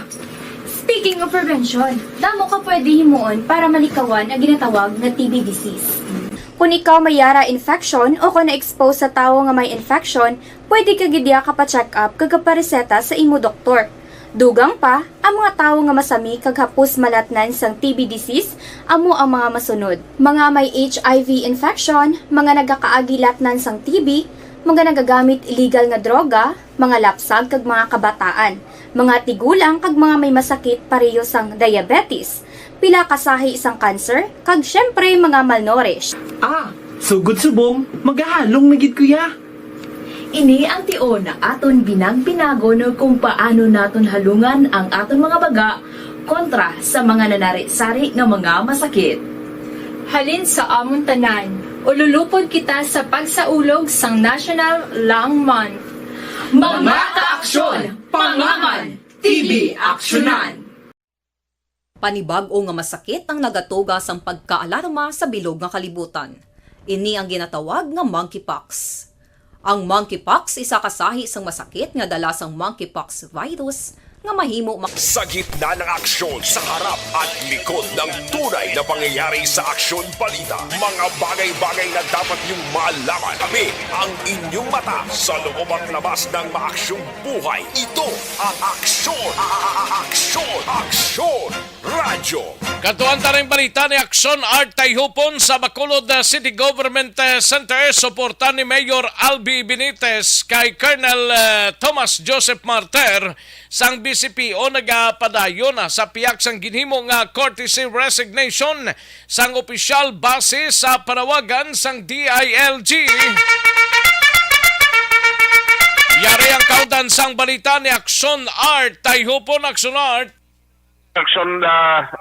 Speaking of prevention, damo ka pwede himuon para malikawan ang ginatawag na TB disease. Kung ikaw may yara infection o kung na-expose sa tao nga may infection, pwede ka gidya ka pa-check up kag kapareseta sa imo doktor. Dugang pa, ang mga tao nga masami kag hapos malatnan sang TB disease, amo ang mga masunod. Mga may HIV infection, mga nagakaagilatnan sang TB, mga nagagamit illegal nga droga, mga lapsag kag mga kabataan, mga tigulang kag mga may masakit pareho sang diabetes, pila kasahi isang cancer, kag syempre mga malnourished. Sugod subong, magahalong nagid kuya. Ini ang tion na aton binag-binago no kung paano naton halungan ang aton mga baga kontra sa mga nanari-sari nga mga masakit. Halin sa amon tanan, ululupod kita sa pagsaulog sang National Lung Month. Mga kaaksyon, pangaman, TB aksyonan. Panibag-o nga masakit ang nagatuga sang pagkaalarma sa bilog nga kalibutan. Ini ang ginatawag nga monkeypox. Ang monkeypox isa kasahi sang masakit nga dala sang monkeypox virus nga mahimo Sa gitna ng aksyon, sa harap at likod ng tunay na pangyayari sa Aksyon Balita, mga bagay-bagay na dapat niyong malaman. Kami ang inyong mata sa loob at labas ng maaksyong buhay. Ito ang Aksyon! Aksyon! Aksyon! Radyo! Katuan ta rin balita ni Aksyon Art Tayhupon sa Bacolod City Government Center. Suportan ni Mayor Albi Benitez kay Colonel Thomas Joseph Marter sang BCPO nagapadayon sa piyak sang ginhimo nga courtesy resignation sang opisyal base sa panawagan sang DILG. Yari ang kaudan sang balita ni Aksyon Art Tayhupon. Aksyon Art. Action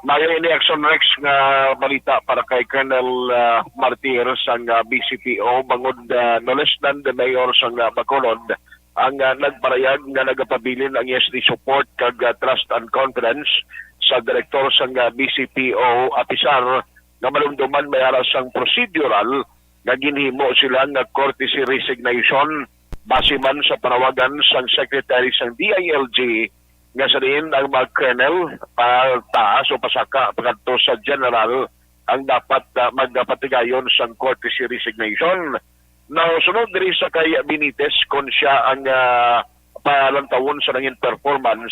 mayo ini Action Rex nga balita para kay Colonel Martir sang BCPO bangod no less than the mayor sang Bacolod ang nagparayag nga nagapabilin ang ESD support kag trust and confidence sa direktor sang BCPO apisar nga malumduman may aras sang procedural nga ginhimo sila nga courtesy resignation base man sa panawagan sang secretary sang DILG nga sa rin ang mga colonel taas o pasaka pagkanto sa general ang dapat magpatigayon sa courtesy resignation. Now, sunod diri sa kay Benitez kung siya ang palantawon sa nanging performance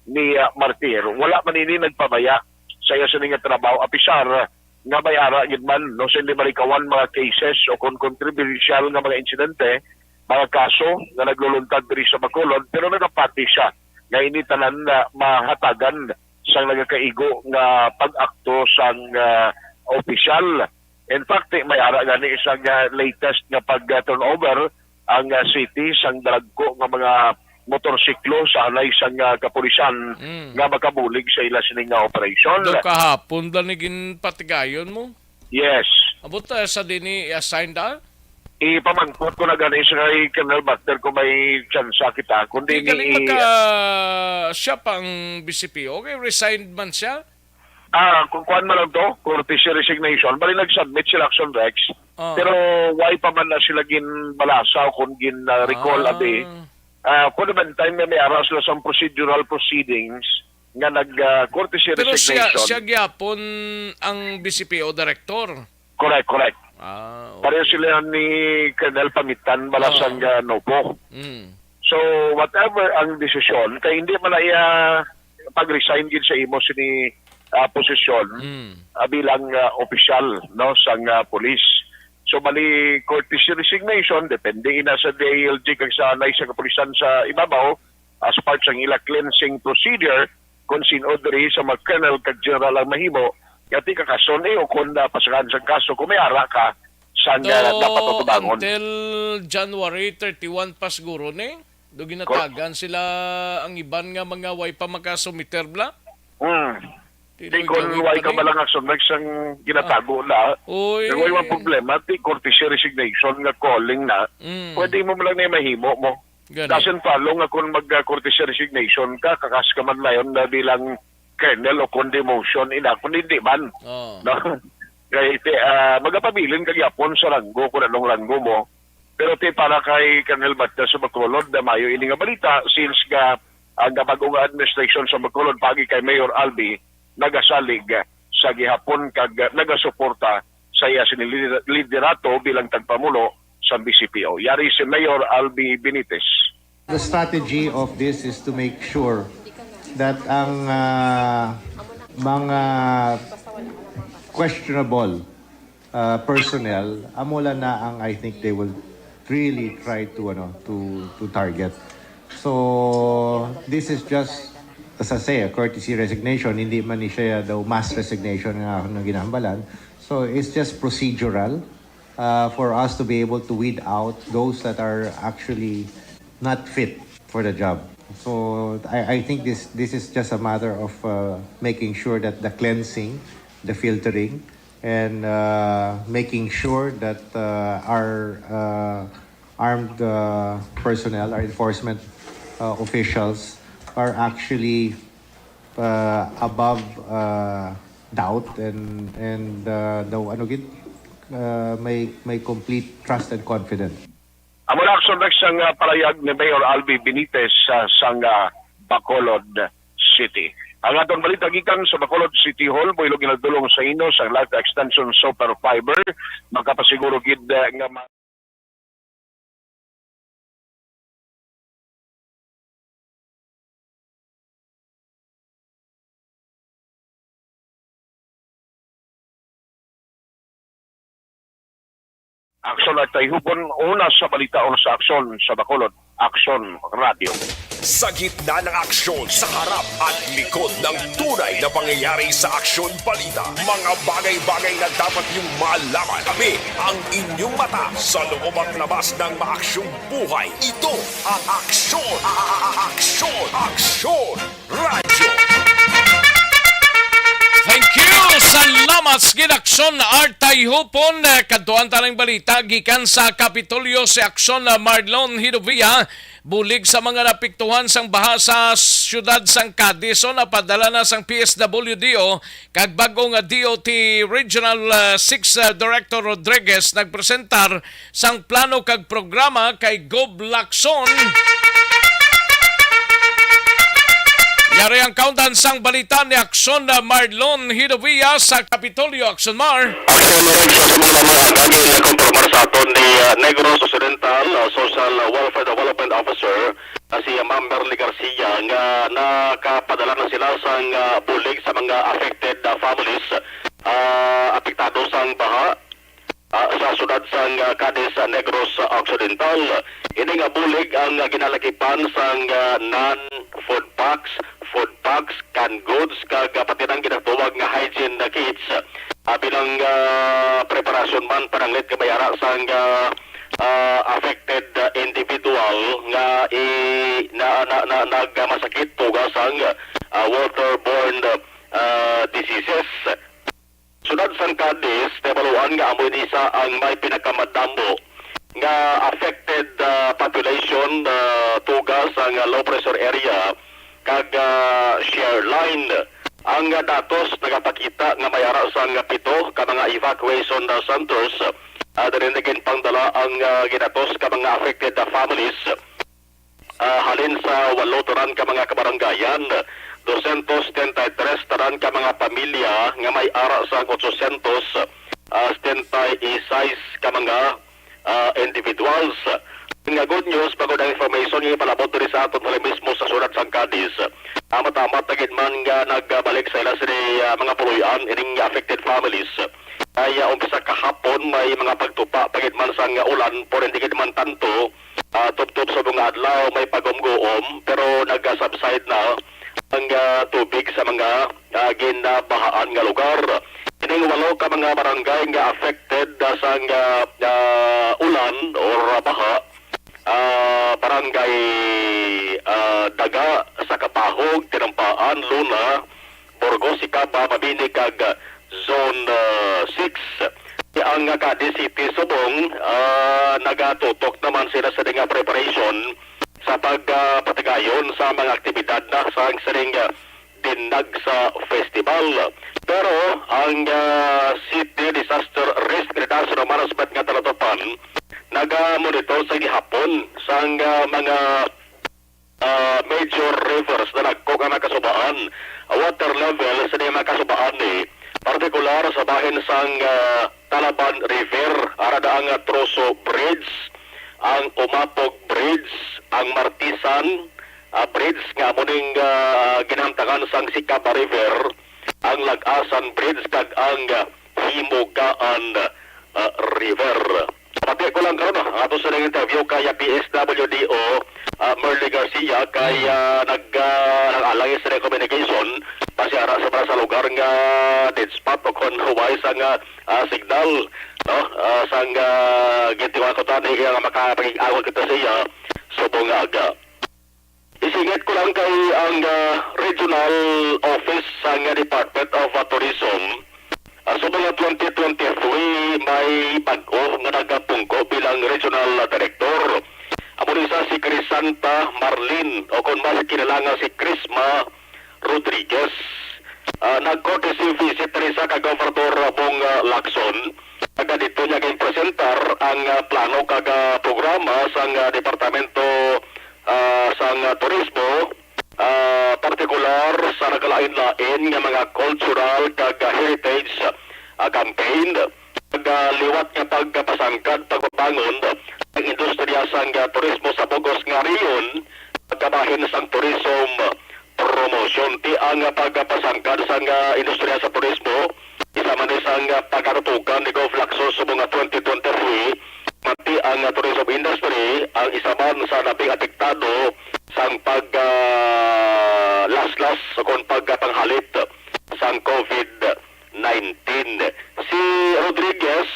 ni Martir. Wala man ini nagpabaya sa iya sa nga trabaho. Apisar nga may ara yun man, no, sa hindi malikawan mga cases o kung controversial nga mga insidente, mga kaso na nagluluntad diri sa Bacolod, pero nagapati siya nga ini tanan na mahatagan sang nagakaigo nga pag-akto sang opisyal. In fact, may ara gani isang latest nga pag-turnover ang city sang dalagko nga mga motorsiklo sa alay sang kapulisan nga makabulig sa ila sining nga operation. Do kahapon ba naging patigayon mo? Yes. Abot sa dini i-assign da? Ipamangkot ko na gani sa kay Colonel Butter kung may tsansa kita. Kundi galing siya pang BCP. Okay, resigned man siya? Kung kuhan man lang to, courtesy resignation, bali nag-submit sila Action Rex. Pero why pa man na sila ginbalasa kung gin-recall abi. For the meantime, may aras sila sa procedural proceedings nga nag-courtesy resignation. Pero siya gyapon ang BCPO director? Correct. Okay. Pareho sila ni Colonel Pamitan balasang Nopo. So whatever ang desisyon, kay hindi man ay pag-resign gid sa imo sini posisyon bilang opisyal no sang pulis. So bali courtesy resignation depende ina sa DILG kag sa nay sa kapulisan sa ibabaw as part sa ila cleansing procedure kung sino diri sa mga colonel kag general ang mahimo yati ka kason o kung pasakan sa kaso kung may ara ka saan dapat tutubangon. Until January 31 pa siguro ni do ginatagan sila ang iban nga mga way pa makasumiter bla. Di kung way ka malang action ang ginatago na. Kung way mga problema, di courtesy resignation nga calling na, pwede mo lang na mahimo mo. Doesn't follow nga kung mag-courtesy resignation ka, kakas ka man layon na bilang colonel o kung demotion, kung hindi man. No? Kaya magapabilin kagyapon sa langgo kung anong langgo mo. Pero para kay Colonel Batta sa Bacolod na mayo ini nga balita since nga ang bagong administration sa Bacolod pagi kay Mayor Albi nagasalig sa gihapon kag nagasuporta sa iya liderato bilang tagpamulo sa BCPO. Yari si Mayor Albi Benitez. The strategy of this is to make sure that ang mga questionable personnel amula na ang I think they will really try to target. So this is just as I say a courtesy resignation, hindi man ni siya daw mass resignation nga nang ginahambalan. So it's just procedural for us to be able to weed out those that are actually not fit for the job. So I think this is just a matter of making sure that the cleansing, the filtering, and making sure that our armed personnel, our enforcement officials are actually above doubt and may complete trust and confidence. Amo na action sang palayag ni Mayor Albi Benitez sa Bacolod City. Ang atong balita gikan sa Bacolod City Hall, builog ginadulong sa ino sa Life Extension Super Fiber, makapasiguro gid nga aksyon at ihupon una sa balita o sa aksyon sa Bacolod, Aksyon Radio. Sa gitna ng aksyon, sa harap at likod ng tunay na pangyayari sa Aksyon Balita, mga bagay-bagay na dapat niyong malaman. Kami ang inyong mata sa loob at labas ng maaksyong buhay. Ito ang Aksyon! Aksyon Radio! Thank you! Salamat sa ginaksyon Artay Hupon. Kantuan talang balita gikan sa Kapitolyo si Aksyon Marlon Hidovia. Bulig sa mga napiktuhan sang baha sa siyudad sang Cadiz. So napadala na sang PSWDO kag bagong DOT Regional 6 Director Rodriguez nagpresentar sang plano kag programa kay Gob Lacson. Yari ang countdown sang balita ni Aksyon Marlon Hidovia sa Kapitolyo. Aksyon Mar. Aksyon Marlon sa mga bagay na kompromar sa aton ni Negros Occidental Social Welfare Development Officer si Ma'am Merly Garcia nga nakapadala na sila sang bulig sa mga affected families apektado sang baha sa sudad sang Cadiz Negros Occidental. Ini nga bulig ang ginalakipan sang non-food packs, canned goods, kag pati ng ginatuwag nga hygiene kits bilang preparasyon man paranglit kabayara sang affected individual nga nagmasakit tugas ang waterborne diseases. Sunod sang Cadiz, tebaluan nga amoy isa ang may pinakamadambo nga affected population tugas ang low pressure area kag share line. Ang datos nagapakita nga mayara sang 7 ka mga evacuation centers dinigin pangdala ang ginatos ka mga affected families halin sa 8 taran ka mga kabaranggayan, 233 taran ka mga pamilya nga may ara sa 800 ka mga individuals. Nga good news, pagod ang information yung palabot rin sa aton hali mismo sa surat sang Cadiz. Matamat tagid man nga nagbalik sa ila sini mga puluyan ining affected families. Kaya umpisa kahapon may mga pagtupa pagumguom pero nag-subside na ang tubig sa mga ginabahaan nga lugar. Ining 8 ka mga barangay nga affected sa ulan or baha. Barangay Daga, Sakapahog, Tinampaan, Luna, Burgos, Sikapa, Mabini kag Zone 6. Ang Cadiz City Subong nagatutok naman sila sa nga preparation sa pagpatigayon sa mga aktibidad na sa siring dinag sa festival. Pero ang City Disaster Risk Reduction Management nga talatopan naga-monitor sa gihapon sa mga major rivers na nagkog ang nakasubaan. Water level sa mga kasubaan partikular sa bahin sang Talaban River, arada ang Troso Bridge, ang Umapog Bridge, ang Martisan Bridge nga muning ginamtakan sang Sikapa River, ang Lagasan Bridge kag ang Himugaan River. Pati ko lang karon ato sa interview kay PSWDO Merly Garcia kay nag-alay sa communication pasiara sa lugar nga dead spot o kon huway sang signal no sang gitiwa ko tani nga makapag-awag kita siya subong aga. Isingit ko lang kay ang regional office sang Department of Tourism. Subong 2023 may bag-o nga nagapungko bilang regional director. Amo si Crisanta Marlin o kung mas kinalanga si Crisma Rodriguez. Nag-courtesy visit rin sa kagobernador Bong Lacson. Kaga dito niya presentar ang plano kaga programa sang Departamento sang Turismo, partikular sa nagalain-lain nga mga cultural kag heritage campaign. Liwat nga pagpasangkad, pagpapangon ang industriya sang turismo sa Bogos nga riyon, pagkabahin sang tourism promotion. Ti ang pagpasangkad sang industriya sa turismo, isa man isang pagkatutukan ni Gov. Lacson sa mga 2023, mati ang tourism industry, ang isa man sa nabing apektado sang pag-laslas kung pagpanghalit sang COVID-19. Si Rodriguez,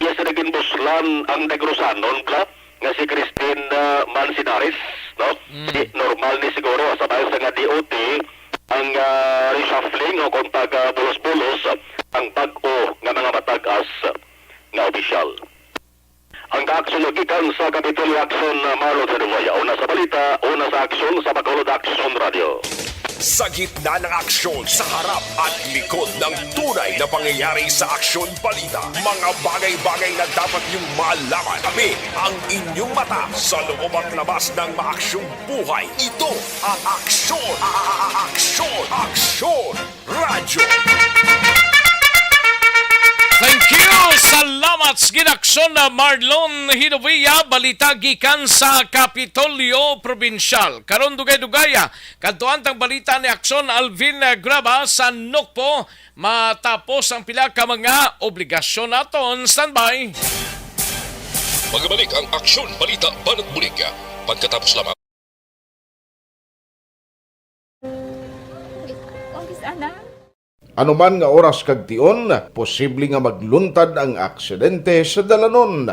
iya sa naging buslan ang Negrosanon nga si Christine Mansinares, no? Di normal ni siguro sa bayan sa nga DOT ang reshuffling o kung pag-bulos-bulos ang bag-o nga mga matagas nga opisyal. Ang ka-aksyon nagikan sa Capitol Action Marlon Cervoya. Una sa balita, una sa aksyon sa Bacolod Action Radio. Sa gitna ng aksyon, sa harap at likod ng tunay na pangyayari sa Aksyon Balita, mga bagay-bagay na dapat niyong malaman. Kami ang inyong mata sa loob at labas ng maaksyong buhay. Ito ang Aksyon! Aksyon! Aksyon! Radyo! Thank you! Salamat sa ginaksyon na Marlon Hinovia, balita gikan sa Kapitolyo Provincial. Karon dugay-dugaya, kadtuan tang balita ni Aksyon Alvin Graba sa Nokpo, matapos ang pila ka mga obligasyon naton. Standby! Magbalik ang Aksyon Balita Banat Bulig. Pagkatapos lamang. Anuman nga oras kag tion, posible nga magluntad ang aksidente sa dalanon.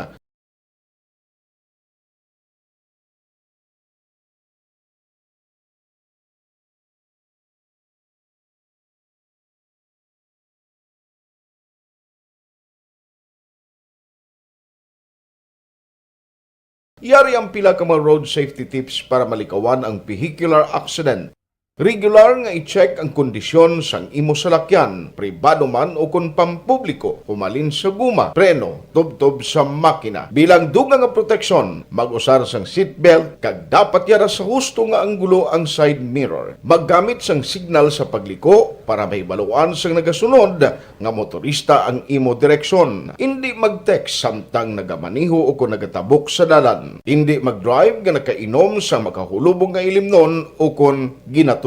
Yari ang pila ka mga road safety tips para malikawan ang vehicular accident. Regular nga i-check ang kondisyon sang imo salakyan, pribado man o kung pampubliko, humalin sa guma, preno, tubtob sa makina. Bilang dugang nga proteksyon, mag-usar sang seatbelt, kag dapat yara sa husto nga anggulo ang side mirror. Maggamit sang signal sa pagliko para may baluan sang nagasunod nga motorista ang imo direksyon. Hindi mag-text samtang nagamaniho o kung nagatabok sa dalan. Hindi mag-drive nga nakainom sa makahulubong nga ilimnon o kung ginatuyong.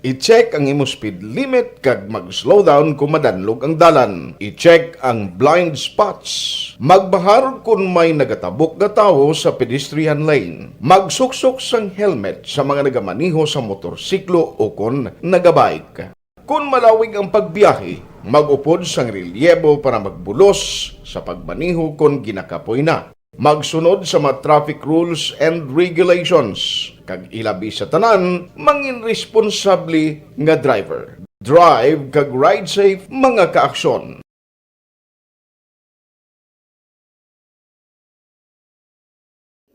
I-check ang imo speed limit kag mag-slow down kung madanlog ang dalan. I-check ang blind spots. Magbahar kung may nagatabok nga tawo sa pedestrian lane. Magsuksok sang helmet sa mga nagamaniho sa motorsiklo o kung nagabike. Kung malawig ang pagbiyahe, mag-upod sang relyebo para magbulos sa pagmaniho kung ginakapoy na. Magsunod sa mga traffic rules and regulations. Kag ilabi sa tanan, mangin responsable nga driver. Drive kag ride safe mga kaaksyon.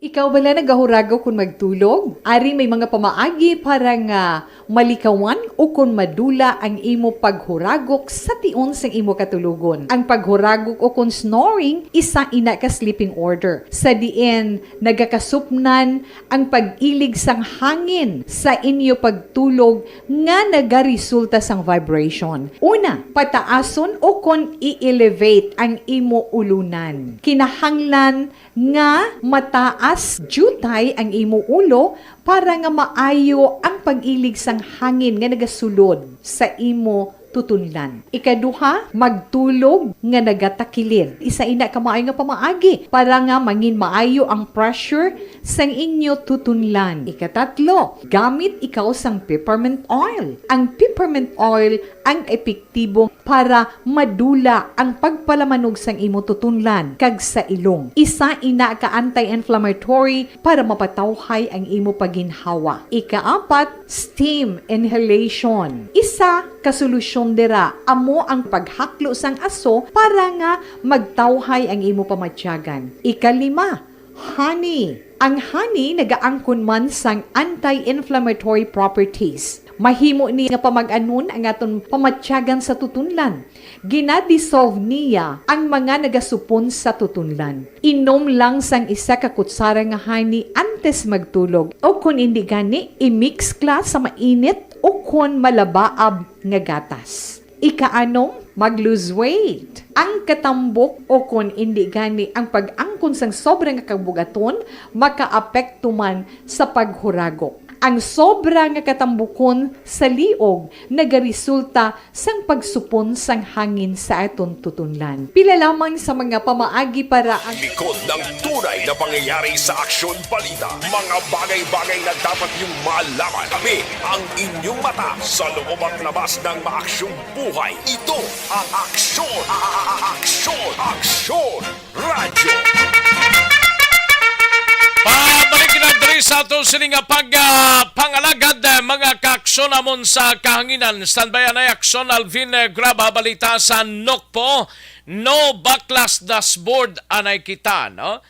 Ikaw bala nagahuragaw kung magtulog? Ari may mga pamaagi para nga malikawan o kung madula ang imo paghuragok sa tion sang imo katulugon. Ang paghuragok o kung snoring, isa ina ka sleeping order. Sa diin, nagakasupnan ang pag-ilig sang hangin sa inyo pagtulog nga nagaresulta sang vibration. Una, pataason o kung i-elevate ang imo ulunan. Kinahanglan nga mataas jutay ang imo ulo para nga maayo ang pag-ilig sang hangin nga nagasulod sa imo tutunlan. Ikaduha, magtulog nga nagatakilir. Isa ina ka maayo nga pamaagi para nga mangin maayo ang pressure sang inyo tutunlan. Ikatatlo, gamit ikaw sang peppermint oil. Ang peppermint oil ang epektibo para madula ang pagpalamanog sang imo tutunlan kag sa ilong. Isa ina ka anti-inflammatory para mapatawhay ang imo paginhawa. Ikaapat, steam inhalation. Isa ka solusyon dira amo ang paghaklo sang aso para nga magtawhay ang imo pamatyagan. Ikalima, honey. Ang honey nagaangkon man sang anti-inflammatory properties. Mahimo ni nga pamag-anon ang aton pamatyagan sa tutunlan. Ginadissolve niya ang mga nagasupon sa tutunlan. Inom lang sang isa ka kutsara nga honey antes magtulog. O kung hindi gani, i-mix kla sa mainit o kung malabaab nga gatas. Ikaanom, mag-lose weight. Ang katambok o kung hindi gani ang pag-angkon sang sobrang kabugaton, makaapekto man sa paghuragok. Ang sobra nga katambukon sa liog nagaresulta sang pagsupon sang hangin sa aton tutunlan. Pila lamang sa mga pamaagi para ang Likod ng tunay na pangyayari sa aksyon balita. Mga bagay-bagay na dapat niyong malaman. Kami ang inyong mata sa loob at labas ng maaksyong buhay. Ito ang Aksyon! Aksyon! Aksyon! Radyo! Pabalik na diri sa ato sining pangalagad mga kaaksyon amon sa kahanginan. Standby na aksyon Alvin Graba balita sa NOCPO. No backlash dashboard anay kita, no?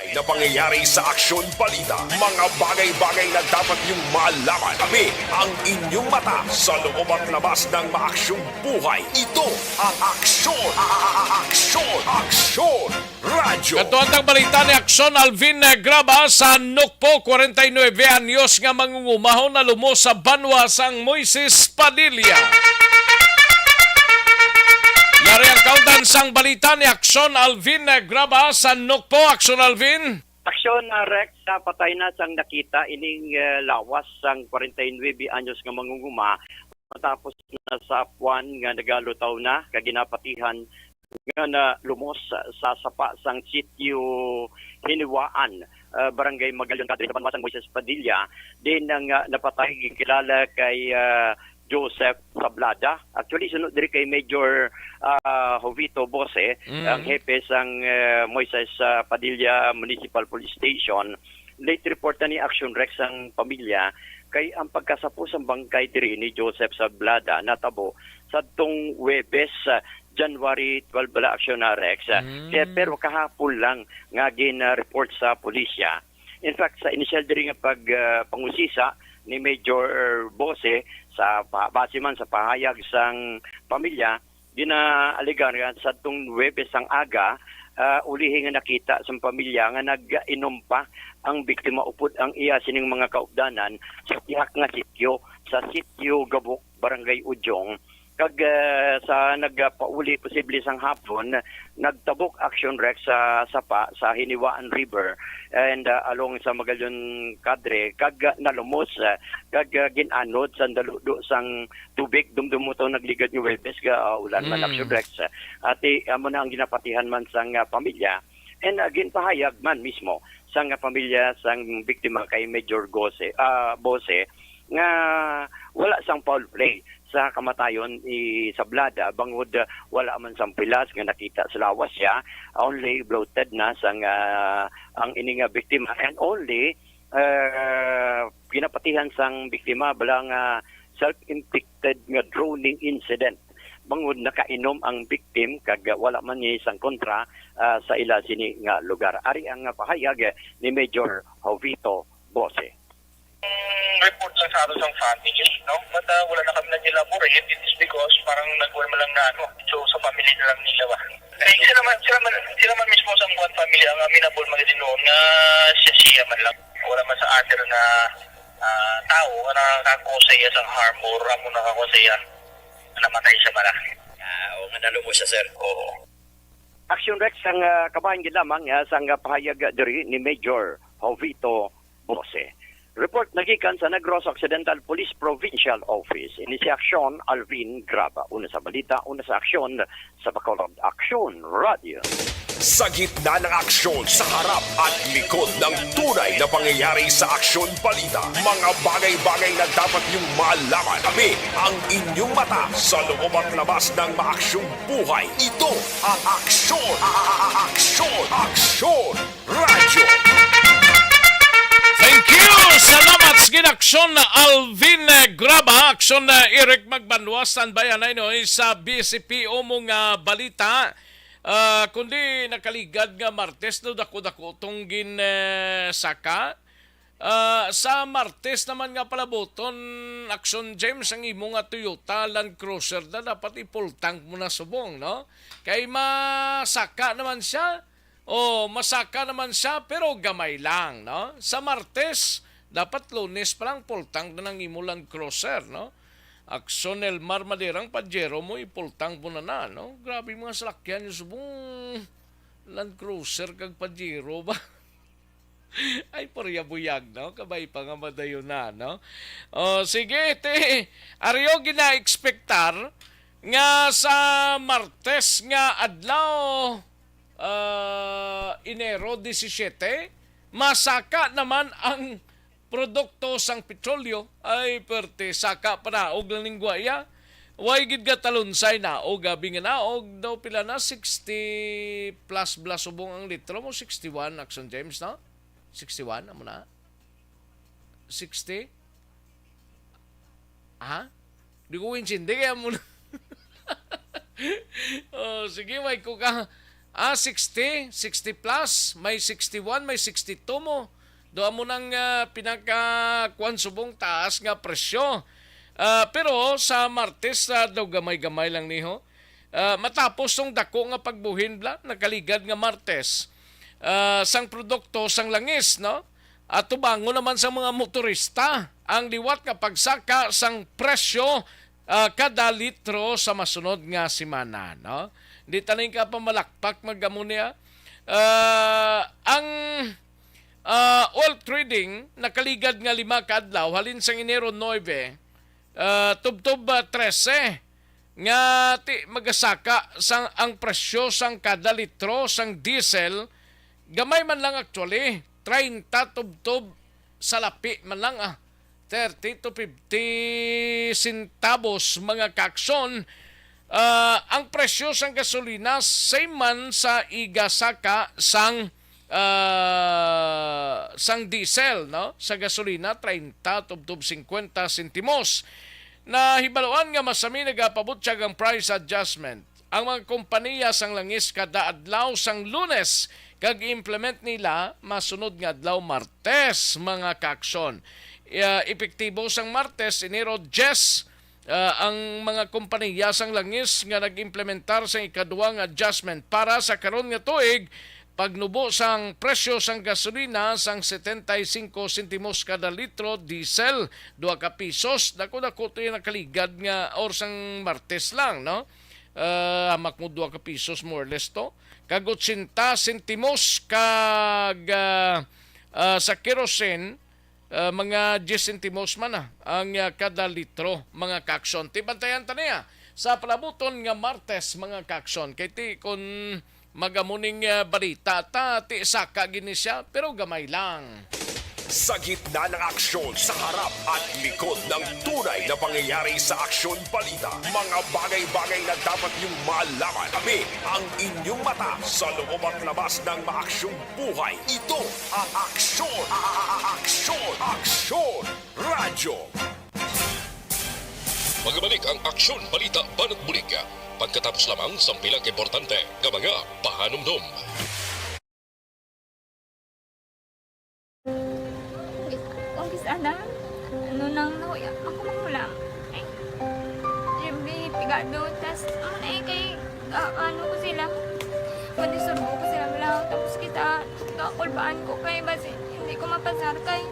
Tunay na pangyayari sa aksyon balita. Mga bagay-bagay na dapat niyong malaman. Kami ang inyong mata sa loob at labas ng maaksyong buhay. Ito ang Aksyon! Aksyon! Aksyon! Radyo! Katuantang balita ni Aksyon Alvin Graba sa Nukpo, 49 anyos nga mangungumahon na lumo sa banwa sang Moises Padilla. Yari ang kauntan sang balita ni Aksyon Alvin Graba sa Nukpo. Aksyon Alvin. Aksyon Rex sa patay na sang nakita ining lawas sang 49 anyos nga mangunguma matapos na sa puwan nga nagalutaw na kaginapatihan nga na lumos sa sapa sang sitio Hiniwaan, barangay Magayon Kadre sa Banwasang Moises Padilla. Din ang napatay kilala kay Joseph Sablada. Actually, sunod diri kay Major Jovito Bose, ang hepe sang Moises Padilla Municipal Police Station. Late report na ni Action Rex ang pamilya kay ang pagkasapos ang bangkay diri ni Joseph Sablada natabo sa tong Webes, January 12 bala Action Rex. Pero kahapon lang nga gin-report sa pulisya. In fact, sa initial diri nga pangusisa ni Major Bose sa base man sa pahayag sang pamilya, ginaaligan nga sa tong Webes ang aga, ulihin nga nakita sa pamilya nga nag-inom pa ang biktima upod ang iya sining mga kaupdanan sa tihak nga sityo, sa sityo Gabok, Barangay Ujong. Kag sa nagpauli posible sang hapon, nagtabok Action Rex sa sapa sa Hiniwaan River and along sa Magayon Kadre, kag nalumos, kag ginanod sa daludo sang tubig dumdumuto nagligad ni Webes ga ulan man Action Rex. Ati amo na ang ginapatihan man sang pamilya and ginpahayag man mismo sang pamilya sang biktima kay Major Bose nga wala sang foul play sa kamatayon ni Sablada bangod wala man sang pilas nga nakita sa lawas siya, only bloated na sang ang ining biktima and only ginapatihan sang biktima balang self-inflicted nga drowning incident bangod nakainom ang victim kag wala man niya isang kontra sa ila sini nga lugar. Ari ang pahayag ni Major Jovito Bose. Report lang sa ato sa family, no? But wala na kami nag-elaborate. It is because parang nagwala mo lang na so sa family na lang nila ba. Eh, sila man mismo sa buwan family ang amenable magiging noon na siya man lang. Wala man sa other na tao na nakakosaya sa harm or amo nakakosaya na namatay siya mara. O nga nalo mo siya, sir. Oo. Action Rex ang kabahan lamang sang pahayag diri ni Major Jovito Bose. Report nagikan sa Negros Occidental Police Provincial Office. Ini si Aksyon Alvin Graba. Una sa balita, una sa aksyon sa Bacolod Aksyon Radio. Sa gitna ng aksyon, sa harap at likod ng tunay na pangyayari sa aksyon balita. Mga bagay-bagay na dapat niyong malaman. Kami ang inyong mata sa loob at labas ng maaksyong buhay. Ito ang Aksyon! Aksyon! Aksyon! Radio! Thank you! Salamat sa ginaksyon na Alvin Graba, aksyon na Eric Magbanwa, standby anay no, sa BCPO mong balita. Kundi nakaligad nga Martes no dako-dako tong saka. Sa Martes naman nga palaboton, Aksyon James, ang imo nga Toyota Land Cruiser na dapat i-full tank mo na subong, no? Kay masaka naman siya. Masaka naman siya pero gamay lang, no? Sa Martes, dapat Lunes pa lang full tank na ng imo Land Cruiser, no? Aksyon Elmar Maderang Pajero mo i-full tank mo na, no? Grabe mga salakyan yung subong Land Cruiser kag Pajero ba? Ay pariyabuyag, no? Kabay pa nga madayon na, no? Sige, ariyo gina-expectar nga sa Martes nga adlaw Enero 17, masaka naman ang produkto sang petrolyo. Ay perte, saka pa na og lang lingwaya. Way gid ka talunsay na o gabi nga na og daw pila na 60 plus subong ang litro mo, 61 Action James, no? 61 amo na. 60. Di ko insindi kaya mo na. Sige, may ko ka 60, 60 plus, may 61, may 62 mo. Doon mo nang pinakakuan subong taas nga presyo. Pero sa Martes, daw gamay-gamay lang niho. Matapos tong dako nga pagbuhin bla, nakaligad nga Martes. Sang produkto, sang langis, no? At tubango naman sa mga motorista ang liwat nga pagsaka sang presyo kada litro sa masunod nga semana, no? Di taning ka pamalakpak magamunya. Ang oil trading nakaligad nga 5 kaadlaw halin sang Enero 9 tubtob 13 nga magasaka sang ang presyo sang kada litro sang diesel gamay man lang actually 30 tubtob sa lapi man lang 30 to 50 centavos mga kakson. Ang presyo sang gasolina same man sa igasaka sang diesel, no? Sa gasolina 30 tubtob 50 sentimos. Na hibaluan nga masami nagapabot siya ang price adjustment. Ang mga kompanya sang langis kada adlaw sang Lunes kag implement nila masunod nga adlaw Martes mga kakson. Epektibo sang Martes Enero 10 ang mga kompanya sang langis nga nag-implementar sang ikaduhang adjustment para sa karon nga tuig pagnubo sang presyo sang gasolina sang 75 sentimos kada litro, diesel 2 ka pisos. Dako-dako to yung nakaligad nga or sang Martes lang, no? Hamak mo 2 ka pisos more or less to. Kag 80 sentimos kag sa kerosene mga 10 sentimos man ang kada litro mga kakson. Tibantayan ta niya sa palabuton nga Martes mga kakson. Kay ti kung magamuning balita ti saka gini siya pero gamay lang. Sa gitna ng aksyon, sa harap at likod ng tunay na pangyayari sa Aksyon Balita, mga bagay-bagay na dapat niyong malaman. Kami ang inyong mata sa loob at labas ng maaksyong buhay. Ito ang Aksyon! Aksyon Radyo! Magbalik ang Aksyon Balita Banat Bulig. Pagkatapos lamang sa pilang importante ng mga pahanumdum. Sana, ano nang nahuya, ako makulang. Eh, siyempre, pigado, tas, kay, ano ko sila, madisurbo ko sila lang, tapos kita, kakulbaan ko kay, basi, hindi ko mapasar kay.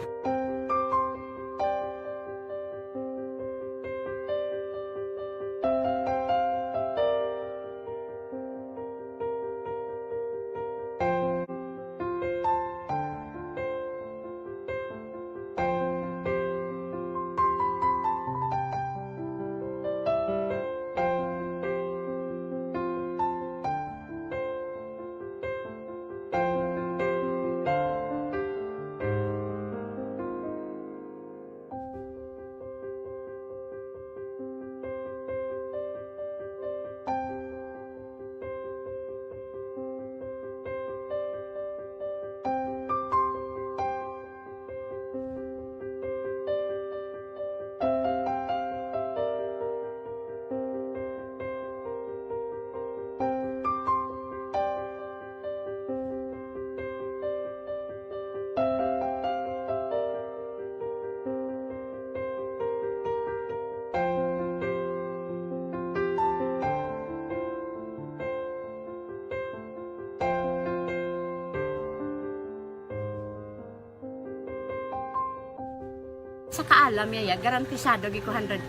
Sa kaalam yaya, garantisado gi ko 100%.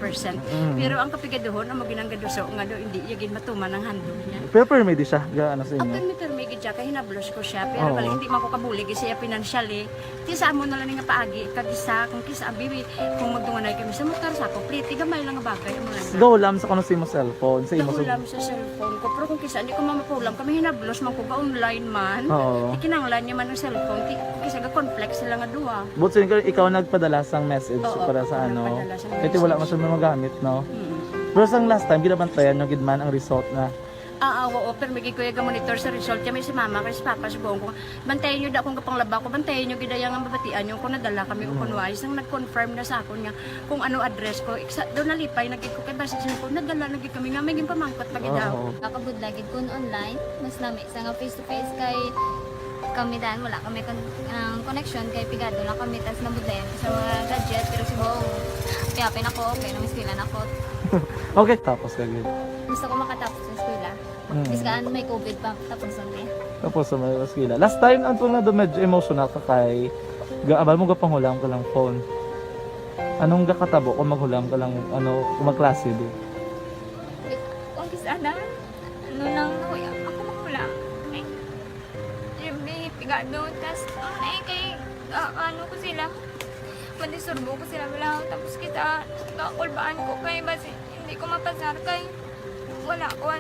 Pero ang kapigaduhon, ang maginanggaduso, nga do, hindi yagin matuman ang handog niya. Pero permedi siya, gaano sa inyo? Ang permedi siya, kaya hinablos ko siya. Pero bali, hindi man ko kabulig siya financially. Tisa mo na lang nga paagi, kagisa, kung kisa abiwi, kung magdunganay kami sa motor sa ako, pliti, gamay lang nga bagay. Gawlam sa kano sa imo cellphone? Gawlam sa cellphone ko. Pero kung kisa, hindi ko mamapulam, kami hinablos man ko ga online man. Ikinanglan niya man ng cellphone, kisa ga conflict sila nga duwa. But so, ikaw nagpadala sang message para sa ano? Kasi wala mo siya magamit, no? Pero sang last time, ginabantayan nyo gidman ang result na Oo, pero may kuya ga monitor sa result kami si mama kay si papa si buong ko. Bantayan niyo da kung kapang laba ko, bantayan niyo gid yang mabatian yung kung nadala kami o kunwais ang nag-confirm na sa akon nga kung ano address ko. Do nalipay nagid ko kay base ko nadala nagid kami nga may gimpamangkot pa gid daw. Nakabudlagid kun online, mas nami sa nga face to face kay kami dan wala kami connection kay pigado lang kami tas nabudlayan sa mga gadget pero si buong piyapin ako okay na miskilan ako. Okay, tapos kagid. Gusto ko makatapos sa eskwela. Biskaan may COVID pa tapos niya. Tapos sa mga skila. Last time anto na do medyo emotional ka kay abal mo gapanghulam ka lang phone. Anong gakatabo kung maghulam ka lang kung magklase di? Kung kisana, nang ako makulang. Siyempre, pigado. Tapos, kay, ko sila. Pandisurbo ko sila bilang. Tapos kita, kakulbaan ko kay basi. Hindi ko mapasar kay wala ko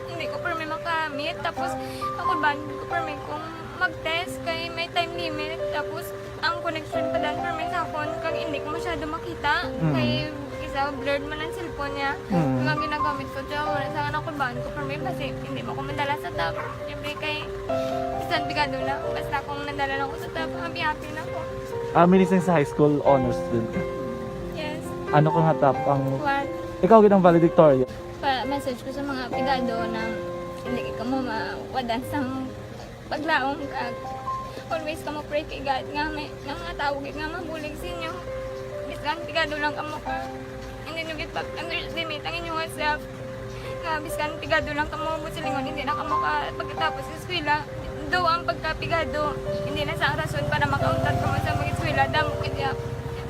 hindi ko permi makamit. Tapos, kakulbaan ko permi kung mag-test kay may time limit. Tapos, ang connection pa dan permi sa phone kag hindi ko masyado makita. Kay isa blurred man ang cellphone niya. Kung ang ginagamit ko siya, wala sa kakulbaan ko permi kasi hindi mo ko madala sa tab. Siyempre kay isang bigado lang. Basta kung nadala lang ko sa tab, happy na ako. Minising sa high school honors student ka? Yes. Ano kang hatap? What? Ikaw ginang valedictorian? Message ko sa mga pigado na hindi ka mo mawadan sang paglaong kag always ka mo pray kay God nga may mga tawag nga mabulig sa inyo. Biskan pigado lang ka mo ka. Hindi nyo git underestimate ang inyong self. Nga biskan pigado lang ka mo silingon hindi na ka mo ka pagkatapos sa eskwela. Do ang pagkapigado hindi na sa rason para makauntat ka mo sa mga eskwela damo kaya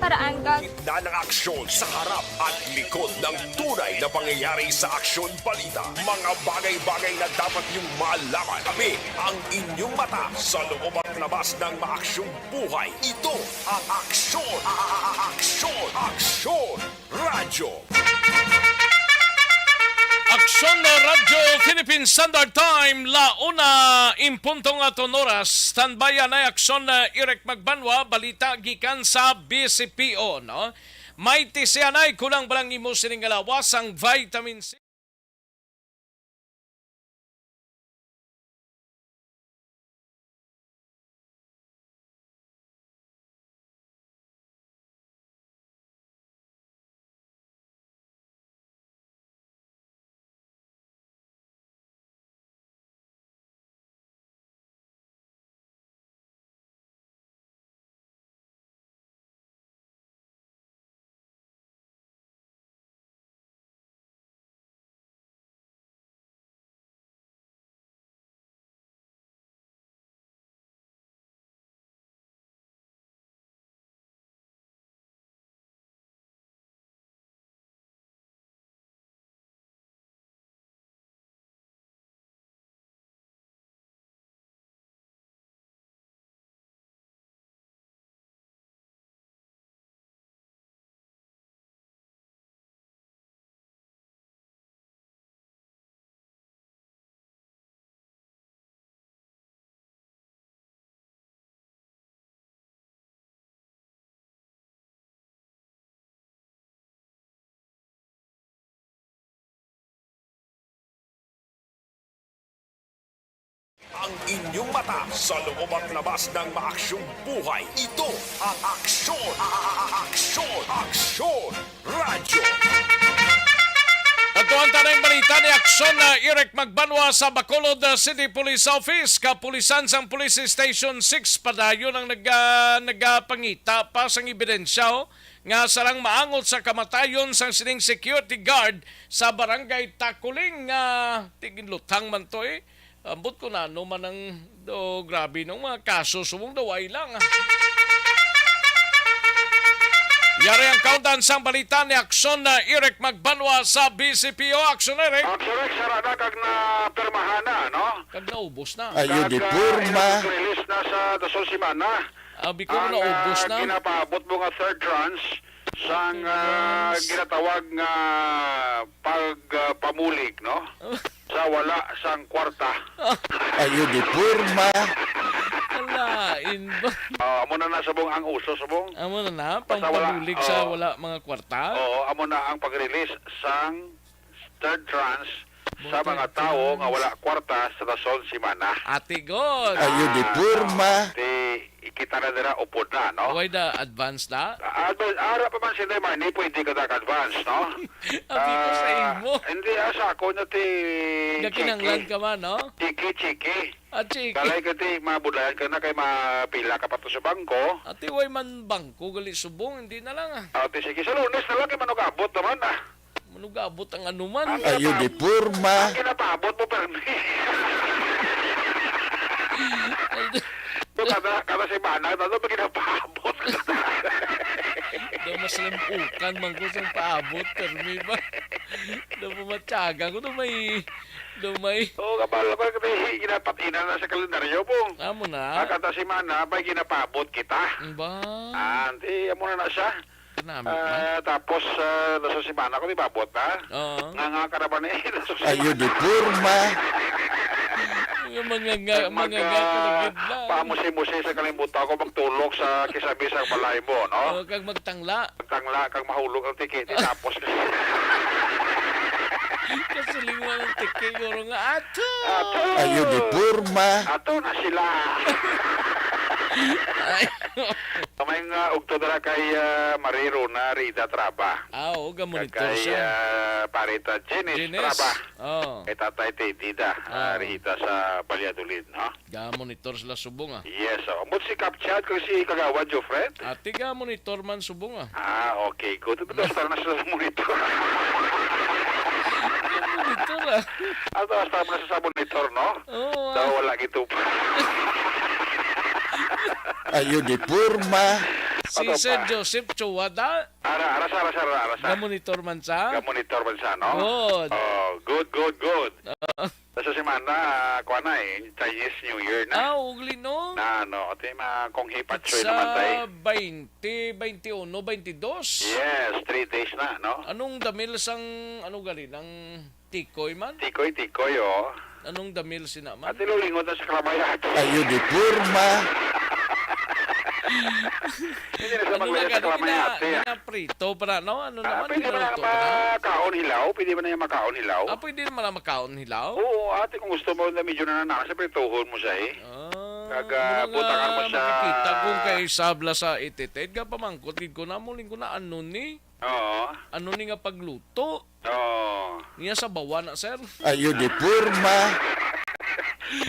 paraan ka. Gitna ng aksyon sa harap at likod ng tunay na pangyayari sa Aksyon Balita. Mga bagay-bagay na dapat niyong malaman. Kami ang inyong mata sa loob at labas ng maaksyong buhay. Ito ang Aksyon! Aksyon! Aksyon! Radyo! Aksyon na Radyo Philippine Standard Time, launa impuntong aton oras. Standbyan ay aksyon na Irek Magbanwa, balita gikan sa BCPO. No? May tisianay kulang balang imo siningalawas ang vitamin C. Ang inyong mata sa loob at labas ng maaksyong buhay. Ito ang Aksyon! Aksyon! Aksyon! Radyo! Ito ang tanang balita ni aksyon na Irek Magbanwa sa Bacolod City Police Office. Kapulisan sang Police Station 6 padayon ang nagapangita pa sang ebidensya nga sarang maangot sa kamatayon sang sining security guard sa barangay Takuling nga tiginlutang man to Ambot ko na man ang grabe ng mga kaso sumong daway lang. Yari ang countdown sang balita ni aksyon na Irek Magbanwa sa BCPO. Aksyon Irek. Aksyon Irek, sarada kag na permahana, no? Kag naubos na. Ayun, di purma. Release na sa dasol simana. Abi ko naubos na. Ang ginapaabot mo nga third tranche sang ginatawag nga pagpamulig, no? Sa wala sang kwarta. Ayun, di purma. Alain ba? Amo na sabong ang uso, sabong. Amo na pangpamulig sa wala mga kwarta? Oo, amo na ang pag-release sang third tranche sa mga tao nga wala kwarta sa rason simana. Ate God. Ayo di purma. Kita na dira upod na, no? Why the advance na? Ara pa man sila man, hindi pwede ka advance, no? Abi ko sa imo. Hindi, asa ako na ti... Nakinanglan ka man, no? Chiki. Chiki. Kalay ka ti, mabulayan ka na kay mapila ka pa to sa bangko. Ate, way man bangko, gali subong, hindi na lang Ate, sige, sa Lunes na lang kay manugabot naman, Manugabot ang anuman. Ayo di purma. Ang kinapabot mo, permi. Kada si Manang, ano ba kinapabot? Daw mas limpukan man ko sa paabot, permi ba? Daw pumatyaga ko, daw may... Oo, kabalo ko, ginapatinan na sa kalendaryo po. Amo na? Kada si Mana, may ginapabot kita. Ba? Hindi, amo na siya. Tapos, nasa si Mana ko, di babot na? Oo. Nga ka naman eh. Ayo di purma. Mga kalagid na. Pamusi-musi sa kalimutan ko magtulog sa kisabisang balay mo, no? Kag magtangla. Kag mahulog ang tikiti, tapos... Kasulingan ng tiki, guro nga, ato! Ayo di purma. Ato na sila! May nga ugto dara kay Mariro na Rida Traba. Oo, gamonitor kay siya. Parita Jenis Traba. Oo. Kay Tatay Tida, Rida sa Valladolid, no? Gamonitor sila subong, Yes, Mut si Kapchad kung si Kagawa Jofred? Ate, gamonitor man subong, okay. Good. Ito na sila sa monitor. Monitor, Ato, hasta na sa monitor, no? Oo, Daw wala gito pa. Ayo di purma. Si Sir Joseph Chuwada. Ara. Gamonitor man sa? Gamonitor man sa, no? Good. Good. Tapos si Mana, kuha na Chinese New Year na. Ugli no? Ito yung mga kong hipatsoy naman tayo. Sa 20, 21, 22. Yes, 3 days na, no? Anong damil sang, ng tikoy man? Tikoy, Anong damil sinaman? At ilulingod na sa Kalabayat. Ayo di purma. Hindi na sa maglayas sa Kalabayat. Ginaprito para, no? Ano naman? Pwede ba na makaon hilaw? Pwede ba na yung makaon hilaw? Pwede naman na makaon hilaw? Oo, ate, kung gusto mo na medyo nananakas, prituhon mo siya Butangan mo siya. Makikita kung kay sabla sa itited, ka pamangkot, ko na muling ko na ano ni? Oo. Ano ni nga pagluto? Oo. Niya sa bawa na, sir. Ayo di purma.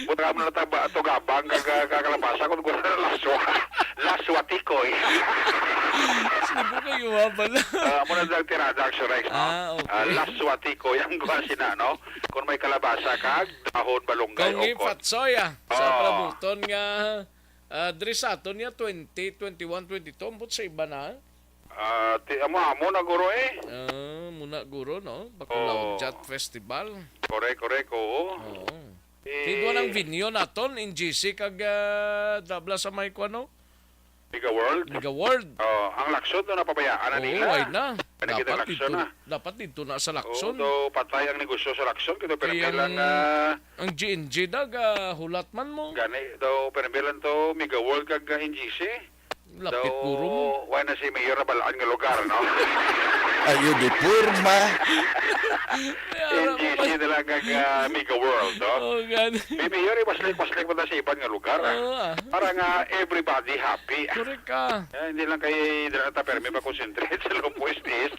Butangan mo na taba, ito gabang, kakalabasa ko, laswa tikoy. Sino kayo pala? Muna lang tirada, Rex, no? Okay. Laswa tikoy, ang gawa sina, no? Kung may kalabasa ka, dahon, balunggay, Kung ipatsoy, sa prabuton nga, drisato niya 20, 21, 22, ambot sa iba na. Amo na guro Muna guro, no? Bakulao Jat Festival. Correct, oo. Tidwa ng video naton in GC kag dabla sa may kuano? Mega World. Ang Lakson na napabayaan na nila. Why na? Dapat dito na sa Lakson. Patay ang negosyo sa Lakson. Kito permilan ang GNG dag hulat man mo. Gani daw permilan to Mega World kag NGC. Lapit puro mo. Why na si Mayor na balaan nga lugar, no? Ayo di purma. NGC nila kag Mega World, no? Gani. May Mayor, paslik mo na sa ibang nga lugar. Para nga everybody happy. Correct ka. Hindi lang kayo dinata permi makonsentrate sa Lomwest East,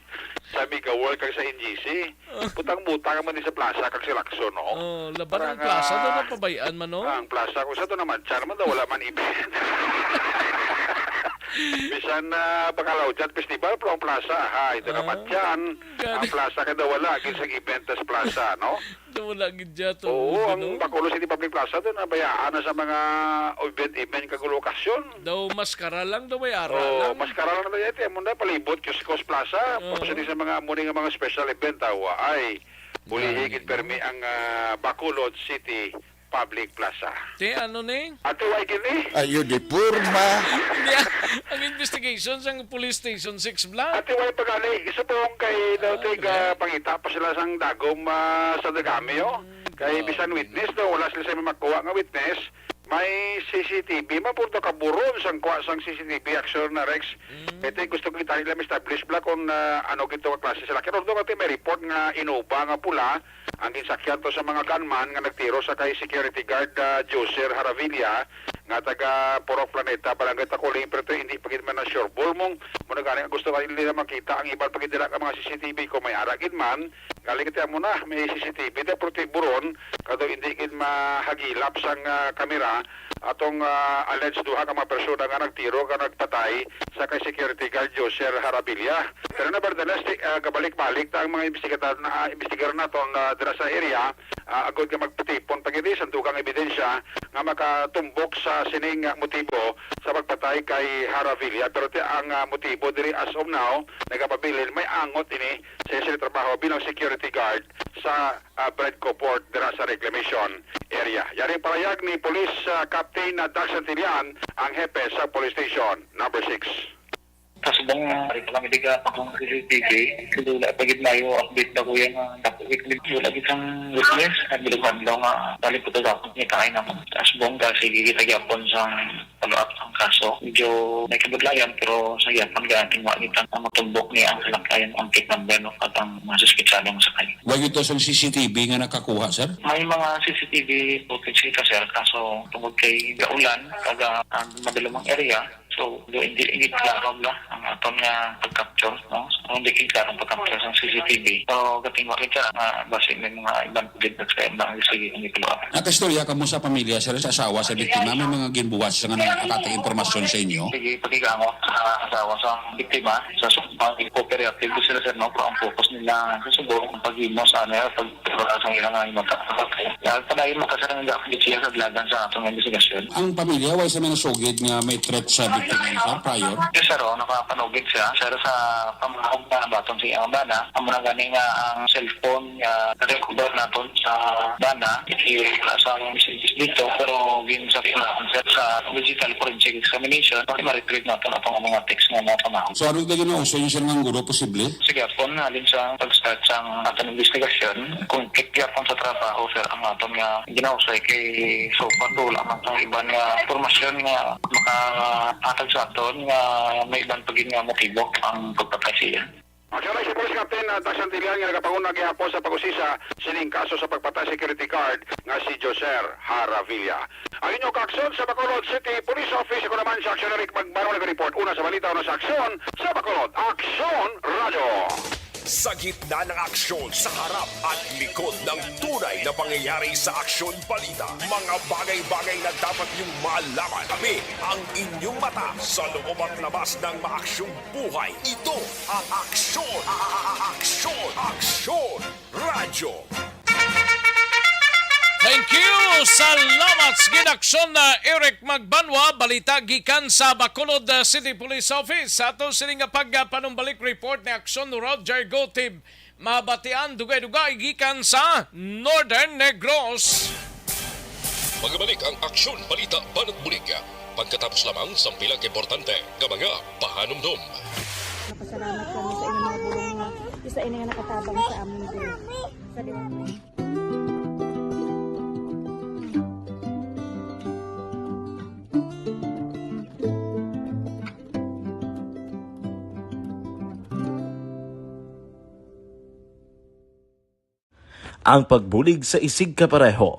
sa Mega World kag sa NGC. Butang-butang man din sa plaza kag sa Lacson, no? Laban ang plaza doon na pabayaan man, no? Ang plaza, kung sa ito naman, siya naman daw wala man event. Bisan Bacalao Jat Festival pero ang plaza ito naman dyan ang plaza kada wala gisang event sa plaza, no? Wala gid dyan to. Oo, ang Bacolod City Public Plaza doon nabayaan na sa mga event kag lokasyon daw maskara lang daw bayara lang. Maskara lang daw yate muna palibot Kioscos Plaza tapos sa mga muna nga mga special event ay bulihigit permi ang Bacolod City Public Plaza. Ano ni? Ato ay gini? Ayo di purma. Ang investigation sa police station 6 Blanc. Ato ay pagani. Isa po kay daw pangita pa sila sang dagom sa Dagamio. Kay bisan witness daw wala sila sa makuha nga witness. may CCTV, mapurto ka buron sang CCTV action na Rex. Ito gusto ko kita nila establish black kung ano gito ka klase sila. Kaya doon may report nga Innova nga pula ang ginsakyan to sa mga gunman nga nagtiro sa kay security guard Joser Haravilla nga taga Purok Planeta Barangay Takuling, pero hindi pagid man na sure. Bulmong muna gani gusto ka nila makita ang ibang pagid nila ka mga CCTV kung may aragid man. Galing ito mo na may CCTV da prote buron kado hindi gid mahagilap sang kamera atong alleged duha ka mga persona nga nagtiro nga nagpatay sa kay security guard Joser Haravilla. Pero nevertheless kabalik-balik ta ang mga investigador nato ang dira sa area agod ka magpatipon pagidi sa dugang ebidensya nga makatumbok sa sining motibo sa pagpatay kay Haravilla. Pero ang motibo diri as of now nagapabilin may angot ini sa sila trabaho bilang security guard sa Bredco Port dira sa reclamation area. Yaring parayag ni Police Captain Dag Santillan ang hepe sa Police Station number 6. Kasubang kami diga akong CCTV, kaya pagid mayo update na ko yung weekly lagi sang witness at bilugan daw nga balik ko to dapat ni kain naman. Kasubang kasi gigit gyapon sang follow-up ang kaso. Medyo nakibudlayan pero sa gyapon gating wa kita matumbok ni ang salakayan ang case number no at ang mga suspetsadong sakay. Wa ito sa CCTV nga nakakuha, sir? May mga CCTV footage ito, sir, kaso tungkol kay gaulan kaga ang madalumang area. So, hindi klaro ba ang aton nga pag-capture, no? So, hindi klaro ang pag-capture sa CCTV. So, kating makita nga base ng mga ibang pagid na sige ang ipuluan. Nakastorya ka mo sa pamilya, sir, sa asawa, sa biktima, may mga ginbuwas sa nga nakakatang informasyon sa inyo? Sige, pagigamot sa asawa sa biktima, sa cooperative sila, sir, no? Pero ang focus nila sa subong, pag-imo sa pag-pagpapag sa ilang imatapag. Kaya padayon makasarang nga siya sa dlagan sa atong investigasyon. Ang pamilya, why sa mga sugid nga may threat sa biktima, sir, prior? Yes, sir, nakapanugid siya. Sir, sa pamahog na baton sa iyang bana, ang mga gani nga ang cellphone nga na-recover natin sa bana, sa messages dito, pero sa sir, sa digital forensic examination, ma-retrieve natin itong mga text nga na pamahog. So, ano ka ginauso yung sir ng guro, posible? Sige, po, halin sa pag-start sa ating investigasyon, kung kikiyapon sa trabaho, sir, ang ating nga ginausay kay so patulang ang ibang informasyon nga makahatag sa aton nga may ibang pagin nga motibo ang pagpatay siya. Masyalay si Police Captain Dag Santillan nga nagapanguna gihapon sa pag-usisa sining kaso sa pagpatay security guard nga si Joser Haravilla. Ang inyong kaaksyon sa Bacolod City Police Office, ako naman si Action Eric Magbarong nag-report una sa balita, una sa aksyon sa Bacolod Aksyon Radio. Sa gitna ng aksyon, sa harap at likod ng tunay na pangyayari sa Aksyon Balita, mga bagay-bagay na dapat niyong malaman. Kami ang inyong mata sa loob at labas ng maaksyong buhay. Ito ang Aksyon! Aksyon! Aksyon! Radyo! Thank you! Salamat sa ginaksyon na Eric Magbanwa, balita gikan sa Bacolod City Police Office. Sa ato siling nga pagpanumbalik report ni Aksyon Roger Gotib, mabatian dugay-dugay gikan sa Northern Negros. Magbalik ang Aksyon Balita Banat Bulig. Pagkatapos lamang sa pilang importante ng mga pahanumdum. Napasalamat kami sa inyong mga bulong nga isa ini nga nakatabang sa amin din. Sa diwang. Ang pagbulig sa isig kapareho,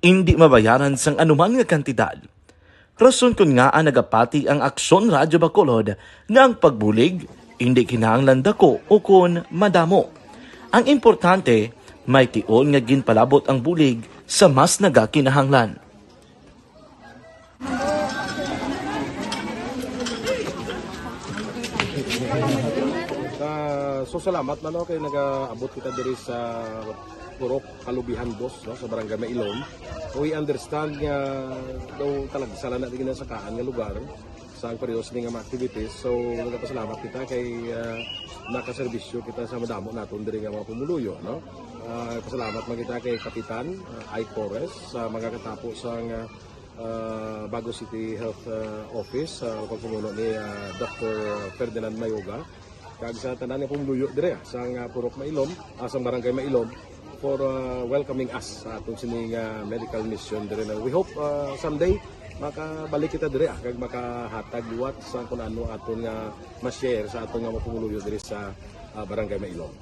hindi mabayaran sang anuman nga kantidad. Rason kun nga ang nagapati ang Aksyon Radyo Bacolod nga ang pagbulig, hindi kinahanglan dako o kun madamo. Ang importante, may tion nga ginpalabot ang bulig sa mas nagakinahanglan. So salamat na kay nag-abot kita diri sa Purok Kalubihan Boss, no, sa Barangay Mailom. We understand nga daw talaga sala na tingin sa kaan nga lugar sa periyos ni nga activities. So nagpasalamat kita kay nakaserbisyo kita sa madamo naton diri nga mga pumuluyo, no. Pasalamat man kita kay Kapitan Ike Torres sa mga katapos sang Bago City Health Office sa pagpumuno ni Dr. Ferdinand Mayoga. Kag sa tanan nga pumuluyo dire sa Purok Mailom, sa Barangay Mailom for welcoming us sa atong sining medical mission dire. We hope someday makabalik kita dire kag makahatag liwat sa kung ano aton nga ma-share sa aton nga mapumuluyo dire sa Barangay Mailom.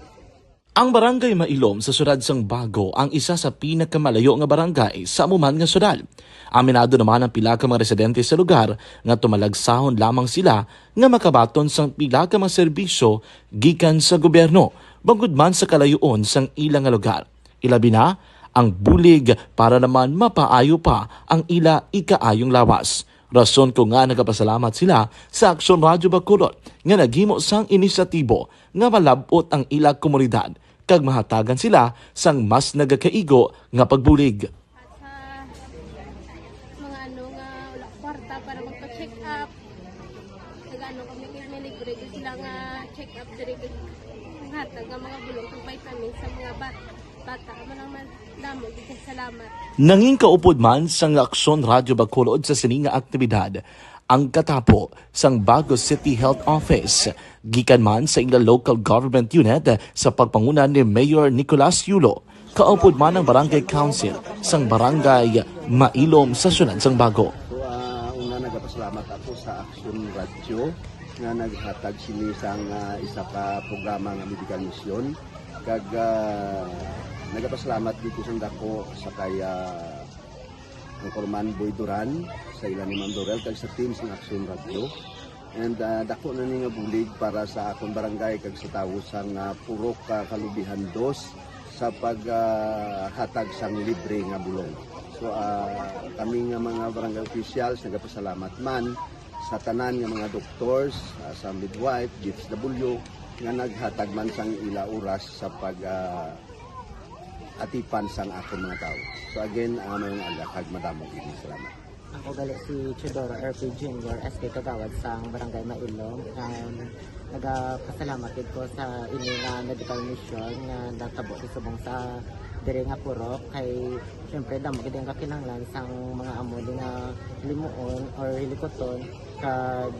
Ang Barangay Mailom sa syudad sang Bago ang isa sa pinakamalayo nga barangay sa amuman nga syudad. Aminado naman ang pila ka mga residente sa lugar nga tumalagsahon lamang sila nga makabaton sang pila ka mga serbisyo gikan sa gobyerno bangod man sa kalayuon sang ilang nga lugar. Ilabi na ang bulig para naman mapaayo pa ang ila ikaayong lawas. Rason ko nga nagapasalamat sila sa Aksyon Radyo Bacolod nga naghimo sang inisyatibo nga malabot ang ila komunidad kag mahatagan sila sang mas nagakaigo nga pagbulig. Mga ano nga wala kwarta para magpa-check up. Nagano kami libre sila nga check up diri hatag nga mga bulong kag vitamins sa mga bata. Man damo dito salamat. Nanging kaupod man sang Aksyon Radyo Bacolod sa sining nga aktibidad ang katapo sang Bago City Health Office gikan man sa ila local government unit sa pagpanguna ni Mayor Nicolas Yulo. Kaupod man ang Barangay Council sang Barangay Mailom sa syudad sang Bago. So una nagapasalamat ako sa Aksyon Radyo nga naghatag sini sang isa ka programa nga medical mission kag nagapasalamat dito sa dako sa kaya ang Corman Boy Duran sa ilan ni Ma'am Dorel kag sa team sa Aksyon Radio and dako na ni nga bulig para sa akong barangay kag sa tawo sang Purok Kalubihan 2 sa paghatag sang libre nga bulong. So kami nga mga barangay officials nagapasalamat man sa tanan nga mga doctors, sa midwife, DFW nga naghatag man sang ila oras sa pag atipan sang akong mga tao. So again, mayong agakag madamong ini. Salamat. Ako gali si Chidoro RP Jr. SK Kagawad sa Barangay Mailom. Nagapasalamat din ko sa ini nga medical mission nga natabo sa subong sa diri nga Purok kay syempre damo gid ang kakinahanglan sang mga amo nga limuon or hilikoton kag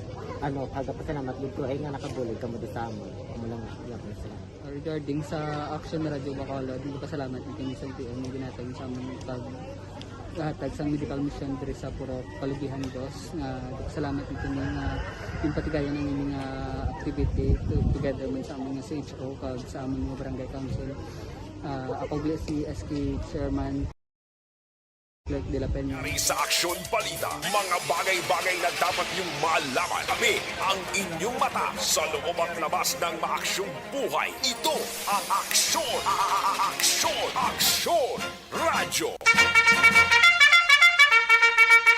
pagapasalamat dito ay nga nakabulig kamo sa amo. Amo lang yapon sila. Regarding sa Aksyon Radio Bacolod, pasalamat din sa LTO ng ginatag sa aming paghatag sa medical mission diri sa Purok Kalubihan 2 nga salamat dito nga impatigayan ng mga activity together man sa aming CHO kag sa aming mga barangay council. Ako si SK Chairman Clerk de la Peña. Sa Aksyon Balita, mga bagay-bagay na dapat niyong malaman. Kami ang inyong mata sa loob at labas ng maaksyong buhay. Ito ang Aksyon! Aksyon Radyo!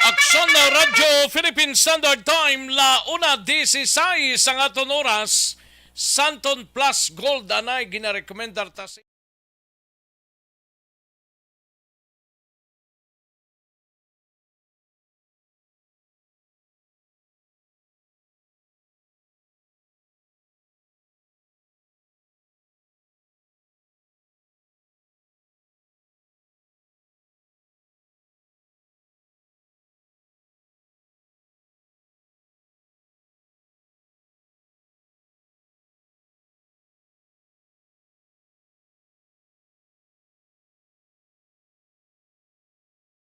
Aksyon na Radyo Philippine Standard Time, launa 16 ang aton oras, Santon Plus Gold anay ginarekomendar ta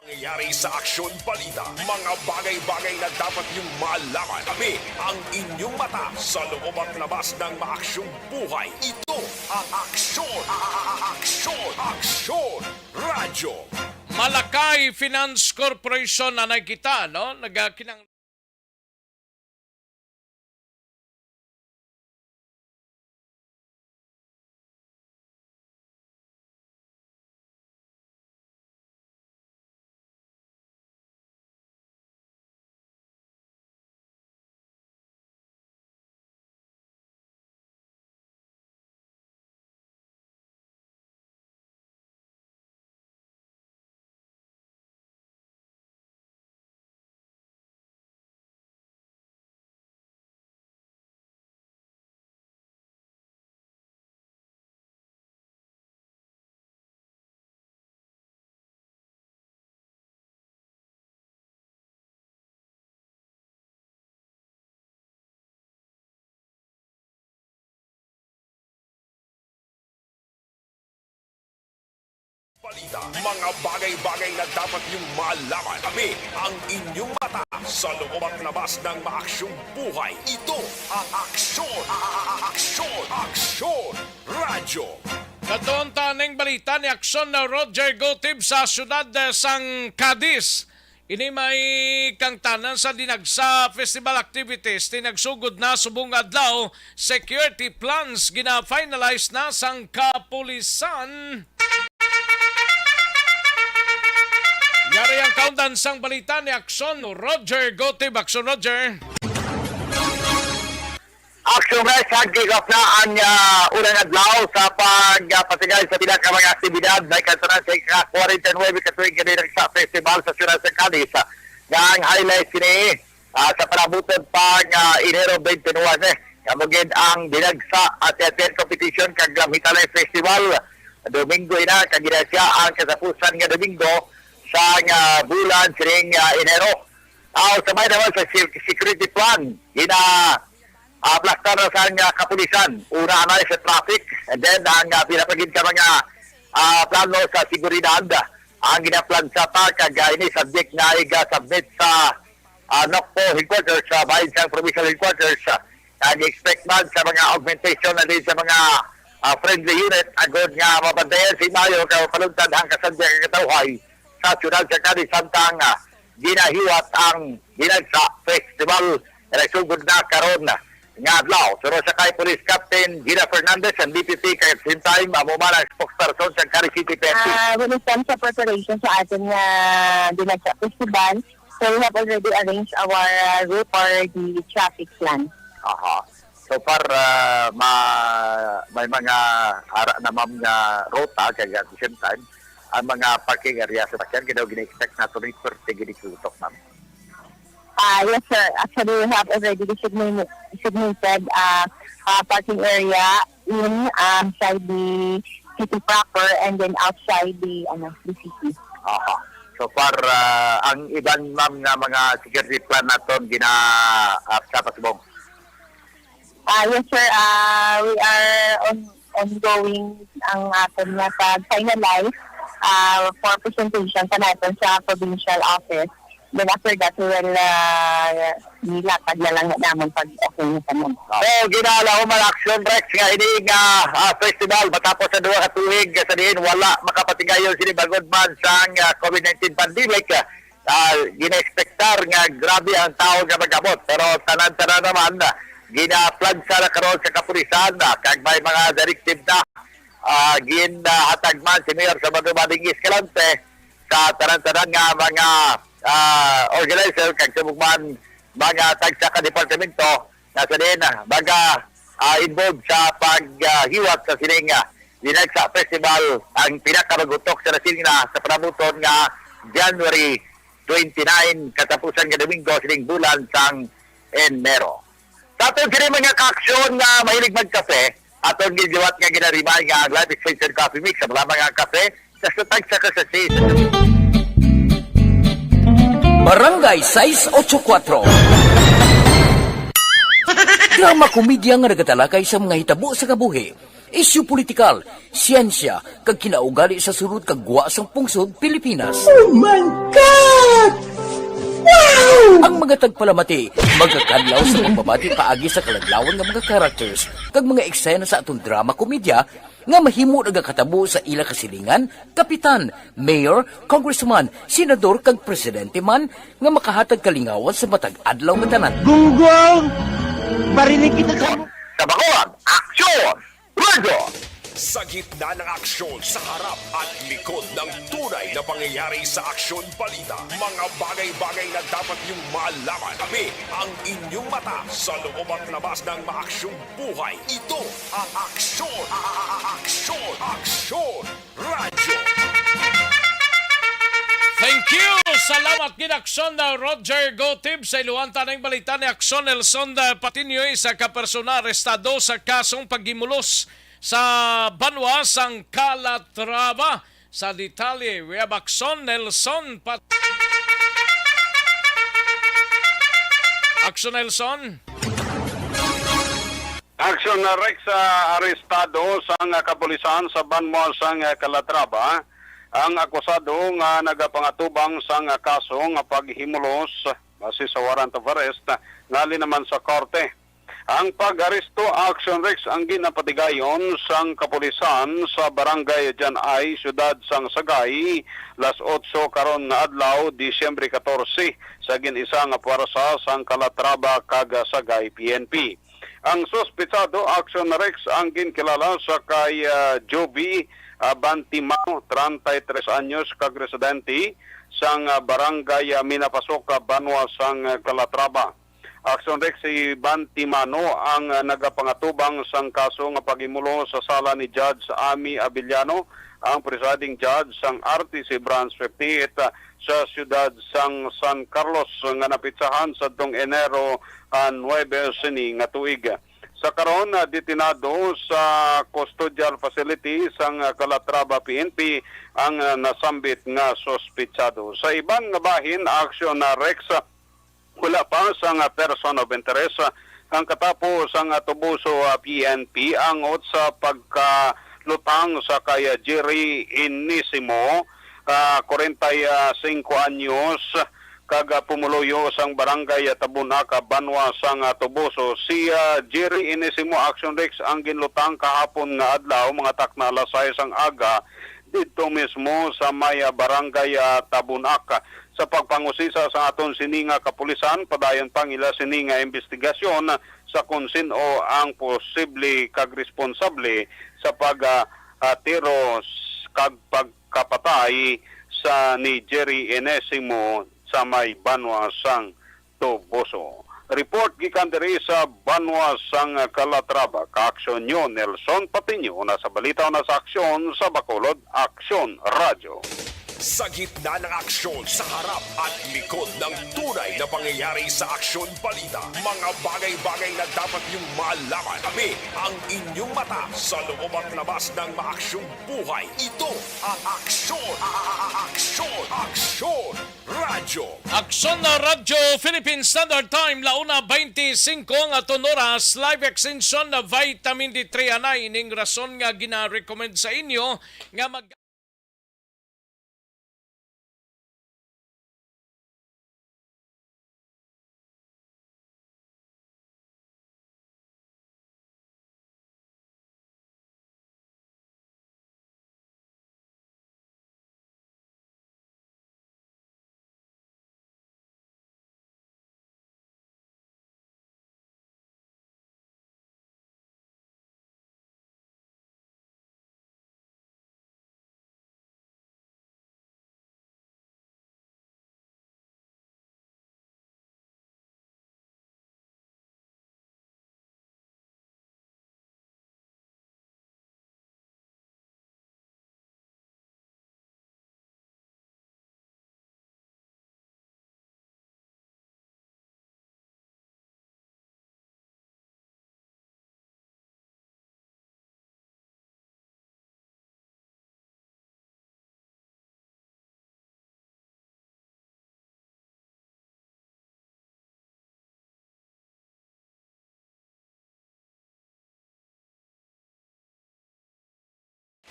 Nangyayari sa Aksyon Balita, mga bagay-bagay na dapat niyong malaman. Kami ang inyong mata sa loob at labas ng maaksyong buhay. Ito ang Aksyon Radyo. Malakay Finance Corporation na nakita, no? Nagakinang balita, mga bagay-bagay na dapat niyong malaman. Kami ang inyong mata sa loob at labas ng maaksyong buhay. Ito ang Aksyon! Aksyon Radyo! Katoon taning balita ni Aksyon na Roger Gotib sa syudad sang Cadiz. Ini may kangtanan sa dinagsa festival activities. Tinagsugod na subong adlaw. Security plans gina-finalize na sang kapulisan. Yari ang kaundan sang balita ni Aksyon Roger Gotib. Aksyon Roger. Action Rex, hag-kick off na ang unang adlaw sa pagpatigay sa pinaka mga aktibidad na kantanan sa ika-49 katuwing kanina sa festival sa Ciudad de Cadiz. Nga ang highlights kini sa panabutan pag Enero 29. Kamugid ang dinagsa at attend competition kag Lamhitalay Festival. Domingo ina kaginasya ang kasapusan nga Domingo sa bulan sining Enero. Sabay naman sa security plan, plaktar na sa kapulisan. Una na sa traffic, and then ang pinapagin ka mga plano sa seguridad. Ang ginaplan sa kag ini subject na i-submit sa NOCPO headquarters, sa bayan sa provincial headquarters. Nag-expect man sa mga augmentation na din sa mga friendly unit agad nga mabantayan si Mayo kaya paluntad ang kasadya katawhay sa Ciudad de Cadiz samtang ginahiwat ang dinagsa festival na nagsugod na karon nga adlaw. Pero sa kay Police Captain Gina Fernandez and DPP kay same time amo man ang spokesperson sa Cadiz City PNP. When it comes sa preparation sa atin nga dinagsa festival, so we have already arranged our route for the traffic plan. Aha. So far may mga ara na ma'am nga rota kay at the same time ang mga parking area sa bakyan ginaw gina-expect na tuloy per tigitutok ma'am. Yes, sir. Actually, we have already designated parking area inside the city proper and then outside the city. Aha. So far, ang ibang ma'am nga mga security plan naton sa pasubong. Yes, sir. We are ongoing ang aton nga pag-finalize for presentation pa natin sa provincial office. Then after that, we will nilatag na lang naman pag okay na naman. So, ginala ko Action Rex nga ini nga festival matapos sa 2 katuig sa diin wala makapatigayon sinibagod man sa COVID-19 pandemic. Gina-expectar nga grabe ang tao nga mag-abot. Pero tanan-tanan naman gina-plan sa karon sa kapulisan kag may mga directive na ginahatag man si Mayor sa Madubading Escalante sa tanan-tanan nga mga organizer kag sumugman mga tagsa ka departamento na sa din baga involved sa paghiwat sa sining dinagsa festival ang pinakamagutok sa sining sa panabuton nga January 29 katapusan nga Domingo sining bulan sang Enero. Sa aton kini mga kaaksyon nga mahilig magkape aton gigiwat nga ginarimay nga Live Extension Coffee Mix sa mga kape sa tagsa ka sa Barangay 684. Drama komedya nga nagatalakay sa mga hitabo sa kabuhi, isyu politikal, siyensya, kag kinaugali sa sulod kag guwa sang pungsod Pilipinas. Oh my God! Wow! Ang mga tagpalamati, magkakadlaw sa pagbabati paagi sa kalaglawan ng mga characters kag mga eksena sa atong drama komedya nga mahimo nagakatabo sa ila kasilingan, kapitan, mayor, congressman, senador kag presidente man nga makahatag kalingawan sa matag adlaw nga tanan. Gunggong! Barinig kita sa Bacolan, Aksyon! Radio! Sa gitna ng aksyon sa harap at likod ng tunay na pangyayari sa Aksyon Balita, mga bagay-bagay na dapat niyong malaman. Kami ang inyong mata sa loob at labas ng maaksyong buhay. Ito ang Aksyon! Aksyon Radio! Thank you! Salamat gid Aksyon na Roger Gotib sa iluwanta ng balita ni Aksyon Nelson Patinioy sa kapersona arestado sa kasong paggimulos sa Banwa sang Calatrava. Sa detalye, we have Aksyon Nelson Aksyon Nelson. Aksyon na Rex arestado sa kapulisan sa Banwa sang Calatrava. ang akusado nga nagapangatubang sa nga kaso nga paghimulos base sa warrant of arrest ngali naman sa korte. Ang pag-aresto action Rex ang ginapatigayon sang kapulisan sa barangay Janay, siyudad sang Sagay, las 8 karon nga adlaw, Disyembre 14, sa ginisa nga puwersa sang Calatrava kag Sagay PNP. Ang sospitsado action Rex ang ginkilala sa kay Joby Bantimao, 33 anyos, kag residente sang barangay Minapasok, Banwa sang Calatrava. Action Rex si Bantimano ang nagapangatubang sang kaso nga paghimulo sa sala ni Judge Ami Abiliano, ang presiding judge sang RTC Branch 58 sa siyudad sang San Carlos nga napitsahan sa dong Enero 9 sini nga tuig. Sa karon detinado sa custodial facility sang Calatrava PNP ang nasambit nga sospitsado. Sa ibang nga bahin, action na Rex wala pa sang person of interest ang katapos ang tubuso PNP angot sa pagkalutang sa kay Jerry Inisimo, 45 anyos, kag pumuluyo sang barangay Tabunac, Banwa sang tubuso. Si Jerry Inisimo action Rex ang ginlutang kahapon nga adlaw mga takna alas 6 ang aga dito mismo sa may barangay Tabunac. Sa pagpangusisa sa aton sininga kapulisan, padayon pang ila sininga investigasyon sa kung sino ang posible kag responsable sa pagtiro kag pagkapatay sa ni Jerry Inisimo sa may Banwa sang Tubuso. Report gikan diri sa Banwa sang Calatrava. Ka-aksyon nyo, Nelson Patiño, nasa balita na sa aksyon sa Bacolod, Aksyon Radio. Sa gitna ng aksyon, sa harap at likod ng tunay na pangyayari sa Aksyon Balita, mga bagay-bagay na dapat niyong malaman. Kami ang inyong mata sa loob at labas ng maaksyong buhay. Ito ang Aksyon! Aksyon Radyo! Aksyon na Radyo, Philippine Standard Time, 1:25 nga oras, live extension na vitamin D3 anay, ning rason nga gina-recommend sa inyo nga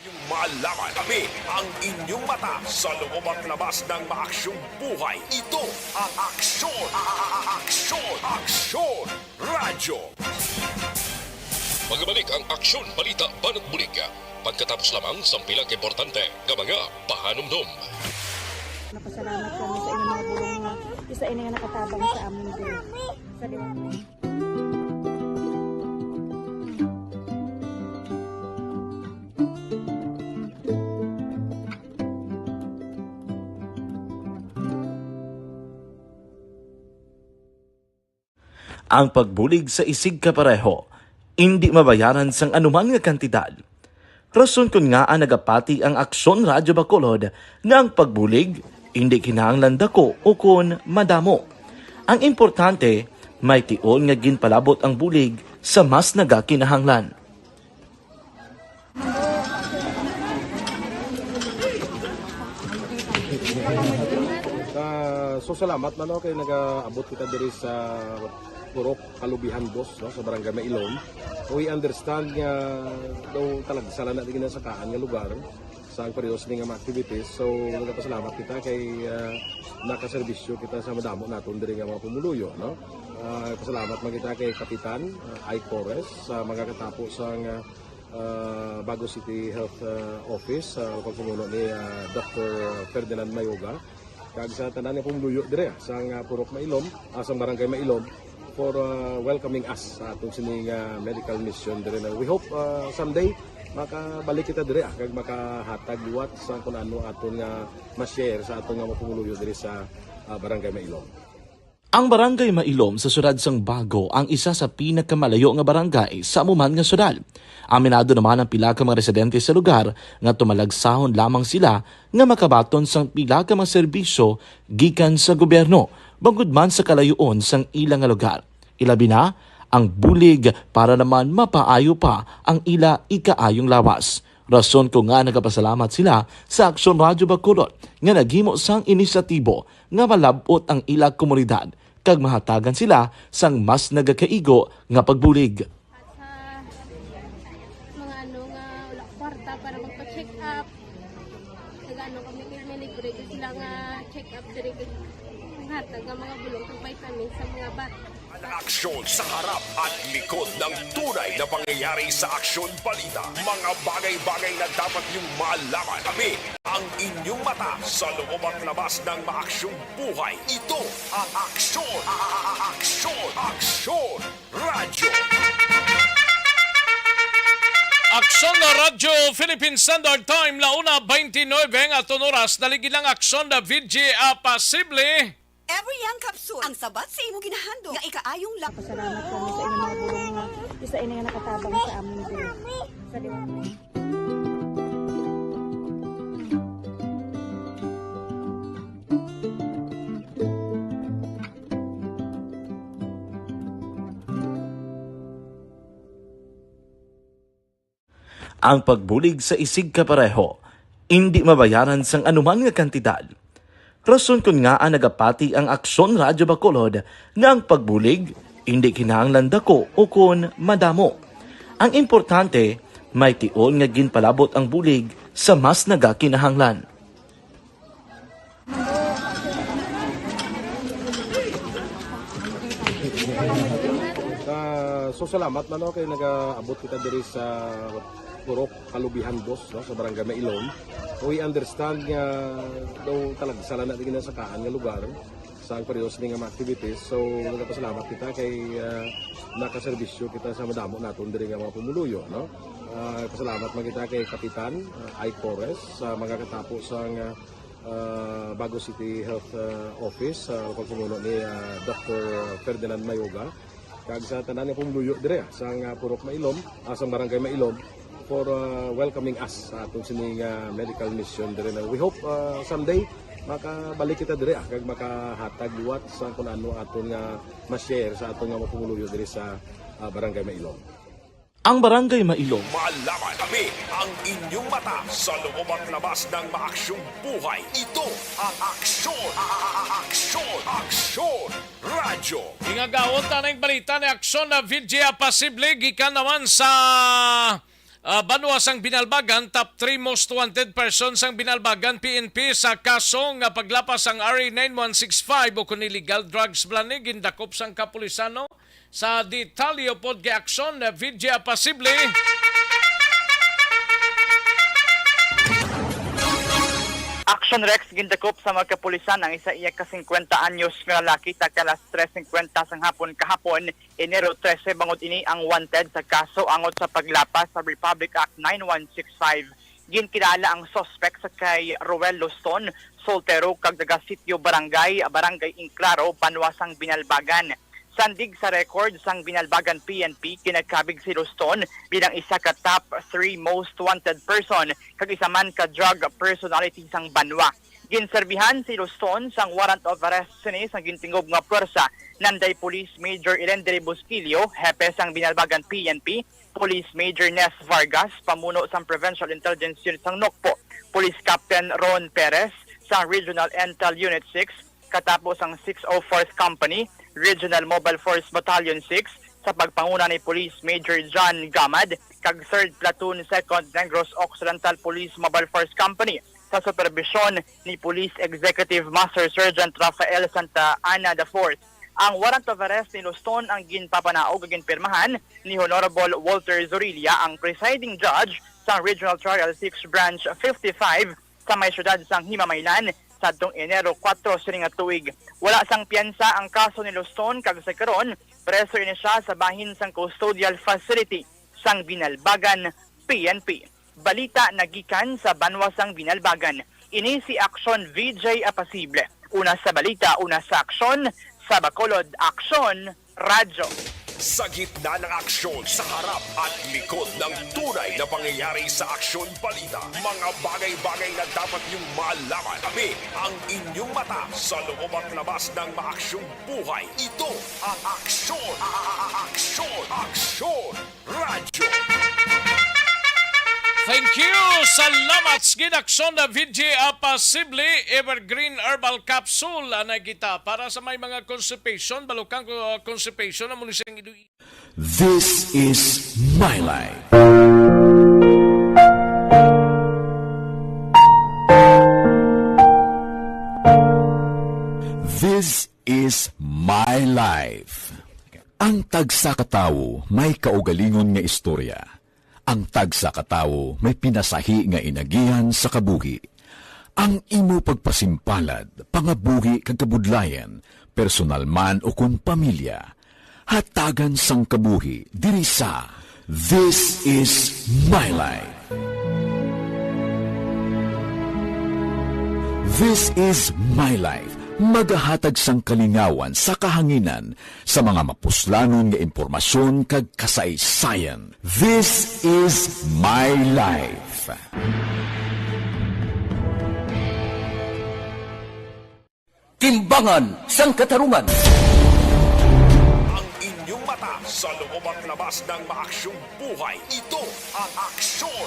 Yung malaman, kami ang inyong mata sa loob at labas ng maaksyong buhay. Ito ang Aksyon! Aksyon Radyo! Magbalik ang Aksyon Balita Banat Bulig. Pagkatapos lamang sa pilang importante ng mga pahanumdum. Napasalamat kami sa inyong mga bulong nga isa ini nga nakatabang sa amin din. Sa ang pagbulig sa isig kapareho, hindi mabayaran sang anuman nga kantidad. Rason kun nga ang nagapati ang Aksyon Radyo Bacolod nga ang pagbulig, hindi kinahanglan dako o kun madamo. Ang importante, may tion nga ginpalabot ang bulig sa mas nagakinahanglan. So salamat man kay nagaabot kita diri sa Purok Kalubihan Boss, no, sa Barangay Mailon. We understand nga daw talaga sala natin ginasakaan nga lugar sa periodos ng mga activities. So nagpasalamat kita kay nakaserbisyo kita sa madamo naton diri nga mga pumuluyo, no? Pasalamat man kita kay Kapitan Ike Torres sa mga katapo sang Bago City Health Office sa pagpumuno ni Dr. Ferdinand Mayoga kag sa tanan nga pumuluyo dire sang Purok Mailom, sa Barangay Mailom for welcoming us sa atong sining medical mission dire. We hope someday makabalik kita dire kag makahatag liwat sa kun ano aton nga ma-share sa aton nga mapumuluyo dire sa Barangay Mailom. Ang Barangay Mailom sa syudad sang Bago ang isa sa pinakamalayo nga barangay sa amuman nga syudad. Aminado naman ang pila ka mga residente sa lugar nga tumalagsahon lamang sila nga makabaton sang pila ka mga serbisyo gikan sa gobyerno bangod man sa kalayoon sang ilang nga lugar. Ilabi na ang bulig para naman mapaayo pa ang ila ikaayong lawas. Rason ko nga nagapasalamat sila sa Aksyon Radyo Bacolod nga naghimo sang inisyatibo nga malabot ang ila komunidad kag mahatagan sila sang mas nagakaigo nga pagbulig. Mga ano nga wala kwarta para magpa-check up. Nagano kami kirme libre sila nga check up diri hatag ang mga bulong kag vitamin sa mga bata. Aksyon sa harap at likod ng tunay na pangyayari sa Aksyon Balita. Mga bagay-bagay na dapat niyong malaman. Kami ang inyong mata sa loob at labas ng maaksyong buhay. Ito ang Aksyon! Aksyon! Aksyon! Radyo! Aksyon na Radyo Philippine Standard Time, launa 29 at oras, naligilang aksyon na VJ Pasible. Every young capsule ang sabat sa imo ginahandog nga ikaayong lang. Pasalamat kami sa inyong mga bulong nga isa ini nga nakatabang sa amin diri. Sa liwat. Ang pagbulig sa isig kapareho, hindi mabayaran sang anuman nga kantidad. Rason kun nga ang nagapati ang Aksyon Radyo Bacolod nga ang pagbulig hindi kinahanglan dako o kun madamo. Ang importante, may tion nga ginpalabot ang bulig sa mas nagakinahanglan. So salamat man kay nagaabot kita diri sa Purok Kalubihan Boss, no, sa Barangay Mailom. We understand nga daw talaga sala na din sa kaan nga lugar sa periodos ng mga activities. So nagpasalamat kita kay nakaserbisyo kita sa madamo naton diri nga mga pumuluyo, no. Pasalamat man kita kay Kapitan Ike Torres sa mga katapo sang Bago City Health Office sa pagpumuno ni Dr. Ferdinand Mayoga kag sa tanan nga pumuluyo dire sa Purok Mailom, sa Barangay Mailom for welcoming us sa atong sining medical mission dire. We hope someday makabalik kita dire kag makahatag liwat sa kun ano aton nga ma-share sa aton nga mapumuluyo dire sa Barangay Mailom. Ang Barangay Mailom. Malaman kami ang inyong mata sa loob at labas ng maaksyong buhay. Ito ang Aksyon! Aksyon! Aksyon! Radyo! Ingagawot na ng balita ni Aksyon na VJ Pasible gikan naman sa Banuas ang Binalbagan, top 3 most wanted persons ang Binalbagan PNP sa kasong paglapas ang RA 9165 o kung illegal drugs blani gindakop sang kapulisano sa detalyo pod kay aksyon na VJ Pasible. Action Rex gindakop sa mga kapulisan ang isa iya ka 50 anyos nga lalaki tagkalas 3:50 sang hapon kahapon Enero 13 bangod ini ang wanted sa kaso angot sa paglapas sa Republic Act 9165. Ginkilala ang suspect sa kay Roel Luston, soltero kag taga Sitio Barangay Inclaro, Banuasang Binalbagan. Sandig sa record sang Binalbagan PNP, kinagkabig si Luston bilang isa ka top 3 most wanted person kag isa man ka drug personality sang Banwa. Ginserbihan si Luston sang warrant of arrest sini sang gintingob nga pwersa nanday Police Major Elendre Busquillo, hepe sang Binalbagan PNP, Police Major Nes Vargas, pamuno sang Provincial Intelligence Unit sang Nokpo, Police Captain Ron Perez sang Regional Intel Unit 6, katapos ang 604th Company, Regional Mobile Force Battalion 6, sa pagpanguna ni Police Major John Gamad kag 3rd Platoon 2nd Negros Occidental Police Mobile Force Company sa supervisyon ni Police Executive Master Sergeant Rafael Santa Ana IV. Ang warrant of arrest ni Luston ang ginpapanaog ug ginpirmahan ni Honorable Walter Zorilla, ang presiding judge sa Regional Trial 6 Branch 55 sa may syudad sang Himamaylan sa Enero 4 sining tuig. Wala sang piyansa ang kaso ni Luston kag sa karon preso ini siya sa bahin sang custodial facility sang Binalbagan PNP. Balita nagikan sa Banwa sang Binalbagan. Ini si Aksyon VJ Apasible. Una sa balita, una sa aksyon, sa Bacolod Aksyon Radyo. Sa gitna ng aksyon, sa harap at likod ng tunay na pangyayari sa Aksyon Balita, mga bagay-bagay na dapat niyong malaman. Kami ang inyong mata sa loob at labas ng maaksyong buhay. Ito ang Aksyon! Aksyon Radyo! Thank you! Salamat sa ginaksyon na VJ Apasible Evergreen Herbal Capsule na kita para sa may mga constipation, balukang constipation na muna siyang iduin. This is my life. This is my life. Ang tagsa katawo may kaugalingon nga istorya. Ang tagsa katawo may pinasahi nga inagihan sa kabuhi. Ang imo pagpasimpalad, pangabuhi kag kabudlayan, personal man o kun pamilya, hatagan sang kabuhi diri sa This is my life. This is my life. Magahatag sang kalingawan sa kahanginan sa mga mapuslanon nga impormasyon kag kasaysayan. This is my life. Timbangan sang katarungan. Ang inyong mata sa loob at labas ng maaksyong buhay. Ito ang Aksyon!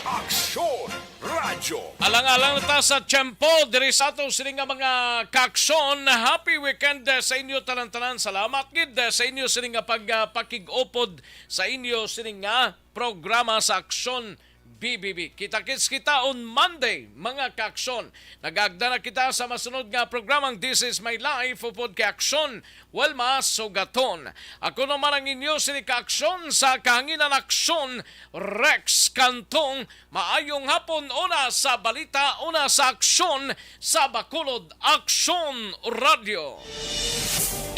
Aksyon Radyo! Alang-alang na ta sa tiyempo, diri sa ato sining nga mga kaaksyon. Happy weekend sa inyo tanan-tanan. Salamat gid sa inyo sining nga pagpakig-upod sa inyo sining nga programa sa Aksyon BBB. Kita-kits kita on Monday, mga kaaksyon. Nagagda na kita sa masunod nga programang This is my life upod kaaksyon. Welma Sugaton. Ako naman ang inyo sini kaaksyon sa kahanginan aksyon, Rex Cantong. Maayong hapon, una sa balita, una sa aksyon sa Bacolod Aksyon Radio.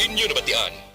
Inyo nabatian